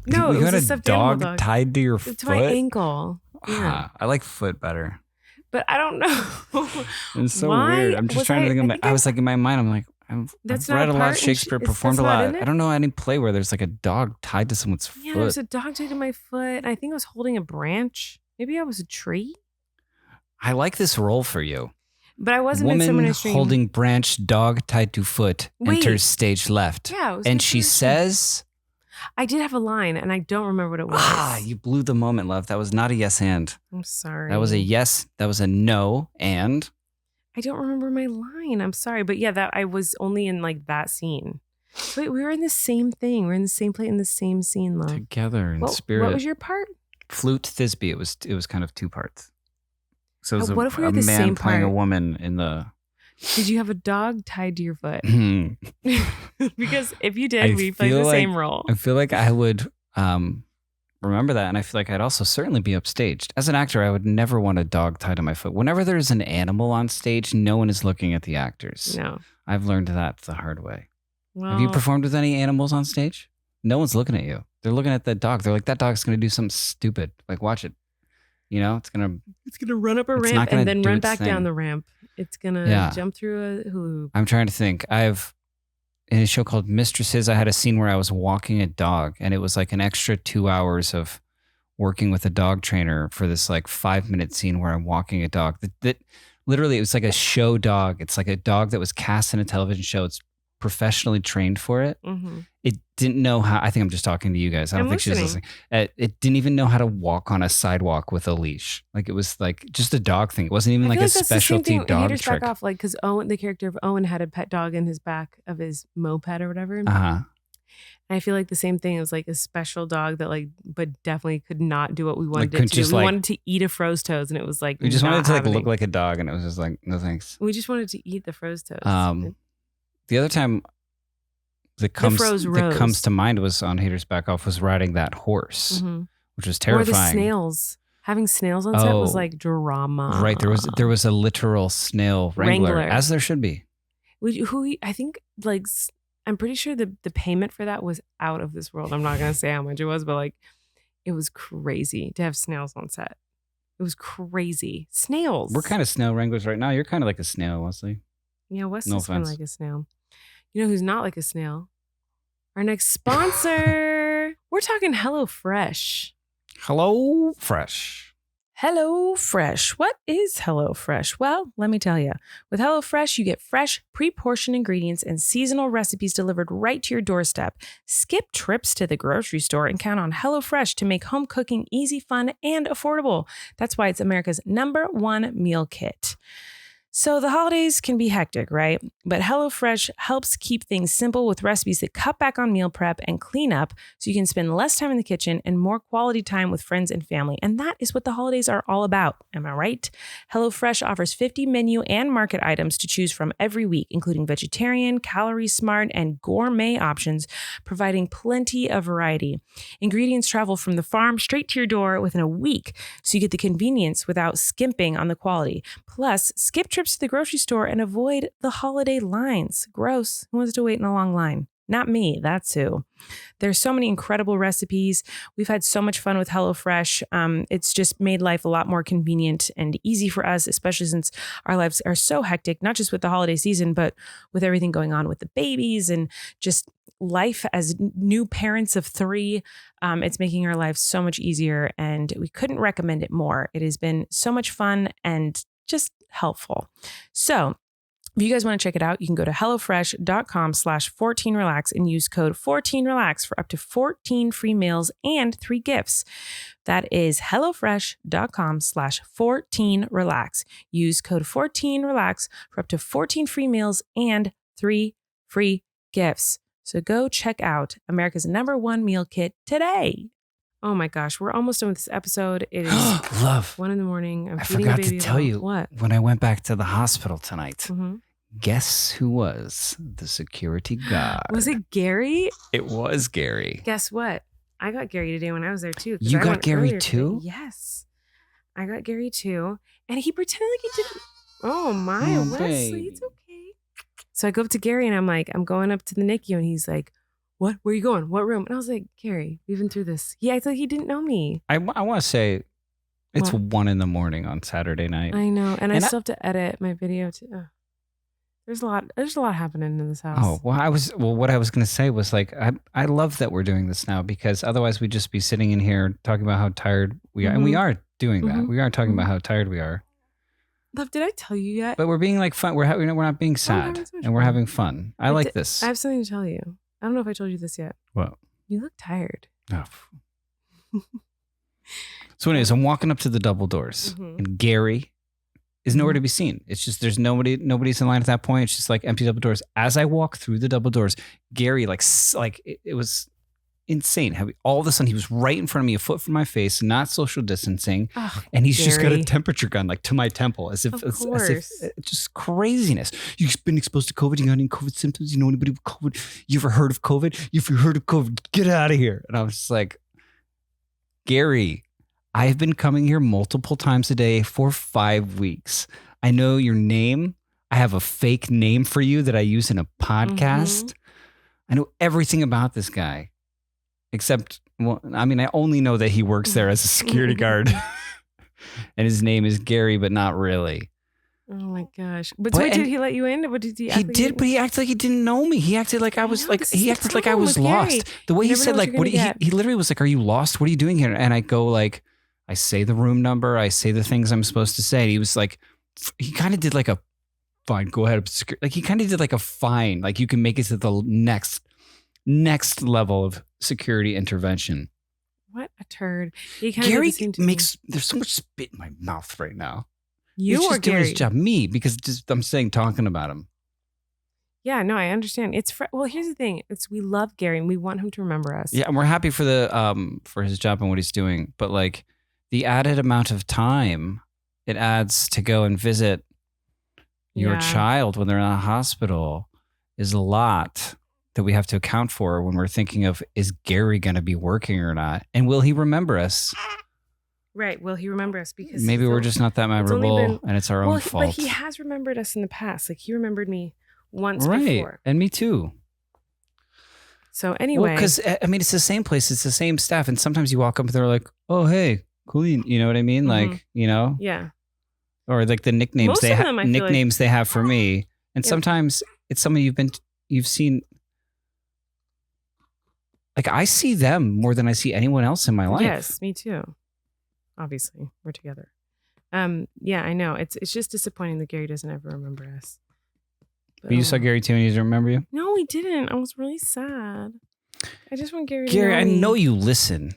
Speaker 2: No,
Speaker 3: you
Speaker 2: it was
Speaker 3: had
Speaker 2: a
Speaker 3: a
Speaker 2: stuffed
Speaker 3: dog
Speaker 2: animal dog.
Speaker 3: tied to your foot?
Speaker 2: To my ankle. Yeah.
Speaker 3: I like foot better.
Speaker 2: But I don't know.
Speaker 3: It's so
Speaker 2: Why?
Speaker 3: weird. I'm just trying to think. I was like in my mind. I'm like, I've read a lot of Shakespeare, performed a lot. I don't know any play where there's like a dog tied to someone's foot.
Speaker 2: Yeah, there was a dog tied to my foot. I think I was holding a branch. Maybe I was a tree.
Speaker 3: I like this role for you.
Speaker 2: But I wasn't in
Speaker 3: Woman
Speaker 2: Summer Night Stream.
Speaker 3: holding branch, dog tied to foot,
Speaker 2: Wait.
Speaker 3: enters stage left.
Speaker 2: Yeah, it was
Speaker 3: And
Speaker 2: good
Speaker 3: she
Speaker 2: for her.
Speaker 3: says,
Speaker 2: I did have a line, and I don't remember what it was.
Speaker 3: you blew the moment, love. That was not a yes and.
Speaker 2: I'm sorry.
Speaker 3: That was a yes. That was a no and.
Speaker 2: I don't remember my line. I'm sorry. But yeah, that I was only in like that scene. So wait, we were in the same thing. We're in the same place in the same scene, love.
Speaker 3: Together in
Speaker 2: What
Speaker 3: spirit.
Speaker 2: was your part?
Speaker 3: Flute Thisbe. It was kind of 2 parts. So it was
Speaker 2: What if we were
Speaker 3: a
Speaker 2: the
Speaker 3: man
Speaker 2: same
Speaker 3: playing a
Speaker 2: part?
Speaker 3: woman in the.
Speaker 2: Did you have a dog tied to your foot?
Speaker 3: I
Speaker 2: Because if you did,
Speaker 3: I
Speaker 2: we played
Speaker 3: feel
Speaker 2: the
Speaker 3: like-
Speaker 2: same role.
Speaker 3: feel like I would remember that, and I feel like I'd also certainly be upstaged. As an actor, I would never want a dog tied to my foot. Whenever there's an animal on stage, no one is looking at the actors.
Speaker 2: No.
Speaker 3: I've learned that the hard way.
Speaker 2: Well,
Speaker 3: Have you performed with any animals on stage? No one's looking at you. They're looking at the dog. They're like, that dog's going to do something stupid. Like, watch it. You know, it's going to.
Speaker 2: It's gonna run up a
Speaker 3: It's not
Speaker 2: ramp
Speaker 3: gonna
Speaker 2: and then
Speaker 3: do
Speaker 2: run
Speaker 3: its
Speaker 2: back down
Speaker 3: thing.
Speaker 2: the ramp. It's gonna
Speaker 3: Yeah.
Speaker 2: jump through a hoop.
Speaker 3: I'm trying to think. In a show called Mistresses, I had a scene where I was walking a dog, and it was like an extra 2 hours of working with a dog trainer for this like 5-minute scene where I'm walking a dog. That literally, it was like a show dog. It's like a dog that was cast in a television show. It's professionally trained for it.
Speaker 2: Mm-hmm.
Speaker 3: It didn't know how. I think I'm just talking to you guys. I don't
Speaker 2: I'm
Speaker 3: think she was
Speaker 2: listening.
Speaker 3: listening. It didn't even know how to walk on a sidewalk with a leash. Like it was like just a dog thing. It wasn't even
Speaker 2: I
Speaker 3: like
Speaker 2: feel
Speaker 3: a
Speaker 2: that's the same
Speaker 3: specialty
Speaker 2: thing.
Speaker 3: dog
Speaker 2: Haters
Speaker 3: trick.
Speaker 2: back off, like because Owen, the character of Owen, had a pet dog in his back of his moped or whatever.
Speaker 3: Uh huh.
Speaker 2: And I feel like the same thing. It was like a special dog that like, but definitely could not do what we wanted it
Speaker 3: couldn't
Speaker 2: to do.
Speaker 3: just,
Speaker 2: We
Speaker 3: like-
Speaker 2: wanted to eat a froze toast, and it was like
Speaker 3: We just
Speaker 2: not
Speaker 3: wanted to like
Speaker 2: happening.
Speaker 3: look like a dog, and it was just like no thanks.
Speaker 2: We just wanted to eat the froze toast.
Speaker 3: The other time that
Speaker 2: froze rose.
Speaker 3: comes to mind was on Haters Back Off was riding that horse,
Speaker 2: Mhm.
Speaker 3: which was
Speaker 2: Or
Speaker 3: terrifying.
Speaker 2: the snails. Having snails on set was
Speaker 3: Oh.
Speaker 2: like drama.
Speaker 3: Right, there was a literal snail wrangler,
Speaker 2: Wrangler.
Speaker 3: as there should be.
Speaker 2: I think like I'm pretty sure the payment for that was out of this world. I'm not gonna say how much it was, but like it was crazy to have snails on set. It was crazy. Snails.
Speaker 3: We're kind of snail wranglers right now. You're kind of like a snail, Wesley.
Speaker 2: Yeah, Wes
Speaker 3: No
Speaker 2: is kind of
Speaker 3: offense.
Speaker 2: like a snail. You know who's not like a snail? Our next sponsor. We're talking HelloFresh.
Speaker 3: Hello, Fresh.
Speaker 2: HelloFresh. What is HelloFresh? Well, let me tell you. With HelloFresh, you get fresh, pre-portioned ingredients and seasonal recipes delivered right to your doorstep. Skip trips to the grocery store and count on HelloFresh to make home cooking easy, fun, and affordable. That's why it's America's #1 meal kit. So the holidays can be hectic, right? But HelloFresh helps keep things simple with recipes that cut back on meal prep and cleanup so you can spend less time in the kitchen and more quality time with friends and family. And that is what the holidays are all about. Am I right? HelloFresh offers 50 menu and market items to choose from every week, including vegetarian, calorie smart, and gourmet options, providing plenty of variety. Ingredients travel from the farm straight to your door within a week, so you get the convenience without skimping on the quality. Plus, skip trips to the grocery store and avoid the holiday lines. Gross. Who wants to wait in a long line? Not me, that's who. There's so many incredible recipes. We've had so much fun with HelloFresh. It's just made life a lot more convenient and easy for us, especially since our lives are so hectic, not just with the holiday season, but with everything going on with the babies and just life as new parents of 3. It's making our lives so much easier, and we couldn't recommend it more. It has been so much fun and just helpful. So if you guys want to check it out, you can go to HelloFresh.com/14relax and use code 14relax for up to 14 free meals and 3 gifts. That is HelloFresh.com/14relax. Use code 14relax for up to 14 free meals and 3 free gifts. So go check out America's #1 meal kit today. Oh my gosh, we're almost done with this episode. It is
Speaker 3: Love.
Speaker 2: 1 a.m. I'm
Speaker 3: I
Speaker 2: feeding
Speaker 3: forgot
Speaker 2: the
Speaker 3: to
Speaker 2: baby
Speaker 3: tell
Speaker 2: along.
Speaker 3: you
Speaker 2: What?
Speaker 3: when I went back to the hospital tonight.
Speaker 2: Mhm.
Speaker 3: Guess who was the security guard?
Speaker 2: Was it Gary?
Speaker 3: It was Gary.
Speaker 2: Guess what? I got Gary today when I was there too. 'cause
Speaker 3: You
Speaker 2: I
Speaker 3: got
Speaker 2: went
Speaker 3: Gary
Speaker 2: earlier today.
Speaker 3: too?
Speaker 2: Yes. I got Gary too. And he pretended like he didn't. Oh my,
Speaker 3: Oh,
Speaker 2: Wesley,
Speaker 3: baby.
Speaker 2: it's okay. So I go up to Gary and I'm like, I'm going up to the NICU, and he's like, what? Where are you going? What room? And I was like, Gary, we've been through this. He acted like he didn't know me.
Speaker 3: I want to say it's
Speaker 2: What?
Speaker 3: 1 a.m. on Saturday night.
Speaker 2: I know. And I
Speaker 3: And
Speaker 2: still have to edit my video too. There's a lot happening in this house.
Speaker 3: Oh, what I was going to say was like, I love that we're doing this now, because otherwise we'd just be sitting in here talking about how tired we are. And we are doing that.
Speaker 2: Mhm.
Speaker 3: We are talking about how tired we are.
Speaker 2: Love, did I tell you yet?
Speaker 3: But we're being like fun. We're not being sad,
Speaker 2: having so much
Speaker 3: and we're
Speaker 2: fun.
Speaker 3: having fun. I like this.
Speaker 2: I have something to tell you. I don't know if I told you this yet.
Speaker 3: What?
Speaker 2: You look tired.
Speaker 3: Oh. So anyways, I'm walking up to the double doors, and Gary is nowhere to be seen. It's just there's nobody's in line at that point. It's just like empty double doors. As I walk through the double doors, Gary it was insane. All of a sudden, he was right in front of me, a foot from my face, not social distancing, and he's just got a temperature gun like to my temple, as if just craziness. You've been exposed to COVID. You got any COVID symptoms? You know anybody with COVID? You ever heard of COVID? If you heard of COVID, get out of here. And I was just like, Gary, I've been coming here multiple times a day for 5 weeks. I know your name. I have a fake name for you that I use in a podcast. I know everything about this guy. Except, well, I mean, I only know that he works there as a security guard. And his name is Gary, but not really.
Speaker 2: Oh my gosh. But wait, did he let you in? What did he act
Speaker 3: He did, but he acted like he didn't know me. He acted like I was I was lost. The way he said, like, he literally was like, "Are you lost? What are you doing here?" And I go like, I say the room number, I say the things I'm supposed to say. And he was like, he kind of did like a fine, go ahead. Like he kind of did like a fine, like you can make it to the next level of security intervention.
Speaker 2: What a turd.
Speaker 3: Gary there's so much spit in my mouth right now.
Speaker 2: You
Speaker 3: He's
Speaker 2: or
Speaker 3: just
Speaker 2: Gary?
Speaker 3: doing his job. Me, because I'm talking about him.
Speaker 2: Yeah, no, I understand. Well, here's the thing. We love Gary and we want him to remember us.
Speaker 3: Yeah, and we're happy for for his job and what he's doing. But like the added amount of time it adds to go and visit your child when they're in a hospital is a lot that we have to account for when we're thinking of, is Gary going to be working or not? And will he remember us?
Speaker 2: Right. Will he remember us? Because
Speaker 3: maybe we're just not that memorable and it's our own fault.
Speaker 2: But he has remembered us in the past. Like he remembered me once
Speaker 3: right.
Speaker 2: before.
Speaker 3: And me too.
Speaker 2: So anyway.
Speaker 3: Because I mean, it's the same place. It's the same staff. And sometimes you walk up and they're like, oh, hey, Colleen. You know what I mean? Like, you know?
Speaker 2: Yeah.
Speaker 3: Or like the nicknames they have for me. And sometimes it's somebody you've seen. Like I see them more than I see anyone else in my life.
Speaker 2: Yes, me too. Obviously, we're together. Yeah, I know. It's just disappointing that Gary doesn't ever remember us.
Speaker 3: But you saw Gary too and he doesn't remember you?
Speaker 2: No, he didn't. I was really sad. I just want Gary to
Speaker 3: Gary,
Speaker 2: know
Speaker 3: I
Speaker 2: me.
Speaker 3: know you listen.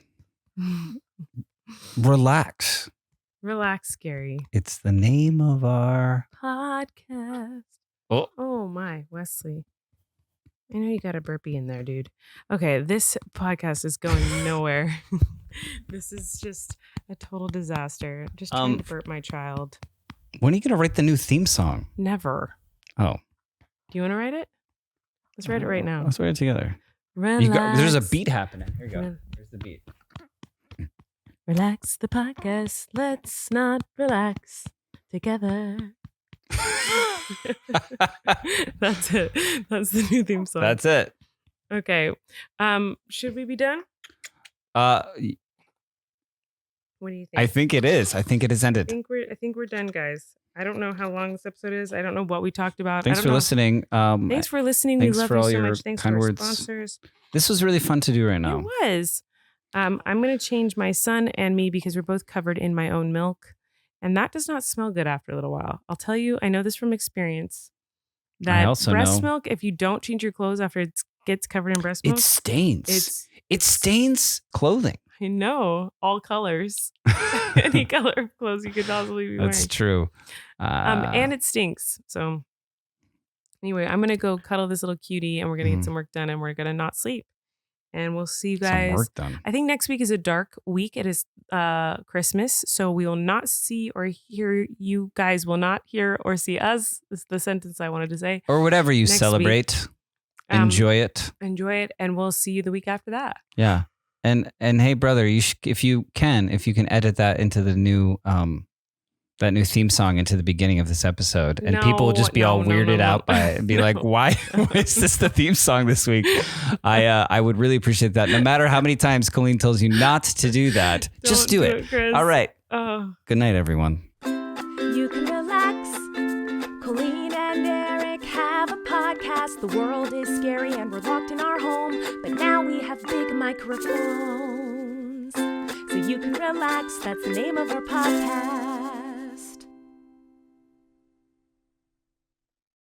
Speaker 3: Relax.
Speaker 2: Relax, Gary.
Speaker 3: It's the name of our
Speaker 2: podcast.
Speaker 3: Oh
Speaker 2: my, Wesley. I know you got a burpee in there, dude. Okay, this podcast is going nowhere. This is just a total disaster. Just trying to burp my child.
Speaker 3: When are you going to write the new theme song?
Speaker 2: Never.
Speaker 3: Oh.
Speaker 2: Do you want to write it? Let's write it right now.
Speaker 3: Let's write it together.
Speaker 2: Relax.
Speaker 3: There's a beat happening. Here you go. Here's the beat.
Speaker 2: Relax the podcast. Let's not relax together. That's it. That's the new theme song.
Speaker 3: That's it.
Speaker 2: Okay. Should we be done? What do you think?
Speaker 3: I think it is. I think it has ended.
Speaker 2: I think we're done, guys. I don't know how long this episode is. I don't know what we talked about.
Speaker 3: Thanks for listening.
Speaker 2: Thanks for listening.
Speaker 3: Thanks
Speaker 2: we love
Speaker 3: for
Speaker 2: you
Speaker 3: all
Speaker 2: so
Speaker 3: your
Speaker 2: much. Thanks
Speaker 3: kind
Speaker 2: to our
Speaker 3: words.
Speaker 2: sponsors.
Speaker 3: This was really fun to do right now.
Speaker 2: It was. I'm going to change my son and me because we're both covered in my own milk. And that does not smell good after a little while. I'll tell you, I know this from experience. That
Speaker 3: I also
Speaker 2: breast
Speaker 3: know.
Speaker 2: milk, if you don't change your clothes after it gets covered in breast milk,
Speaker 3: It stains. It stains clothing.
Speaker 2: I know, all colors. Any color of clothes you could possibly be wearing.
Speaker 3: That's true.
Speaker 2: And it stinks. So anyway, I'm going to go cuddle this little cutie and we're going to get some work done and we're going to not sleep. And we'll see you guys.
Speaker 3: Some work done.
Speaker 2: I think next week is a dark week. It is Christmas. So we will not see or hear, you guys will not hear or see us. Is the sentence I wanted to say.
Speaker 3: Or whatever you
Speaker 2: next
Speaker 3: celebrate. Enjoy it.
Speaker 2: Enjoy it. And we'll see you the week after that.
Speaker 3: Yeah. And hey, brother, if you can edit that into the new that new theme song into the beginning of this episode, and people will just be all weirded out by it and be like, why is this the theme song this week? I would really appreciate that. No matter how many times Colleen tells you not to do that, just do it.
Speaker 2: Chris.
Speaker 3: All right.
Speaker 2: Oh.
Speaker 3: Good night, everyone.
Speaker 1: You can relax. Colleen and Erik have a podcast. The world is scary and we're locked in our home, but now we have big microphones, so you can relax. That's the name of our podcast.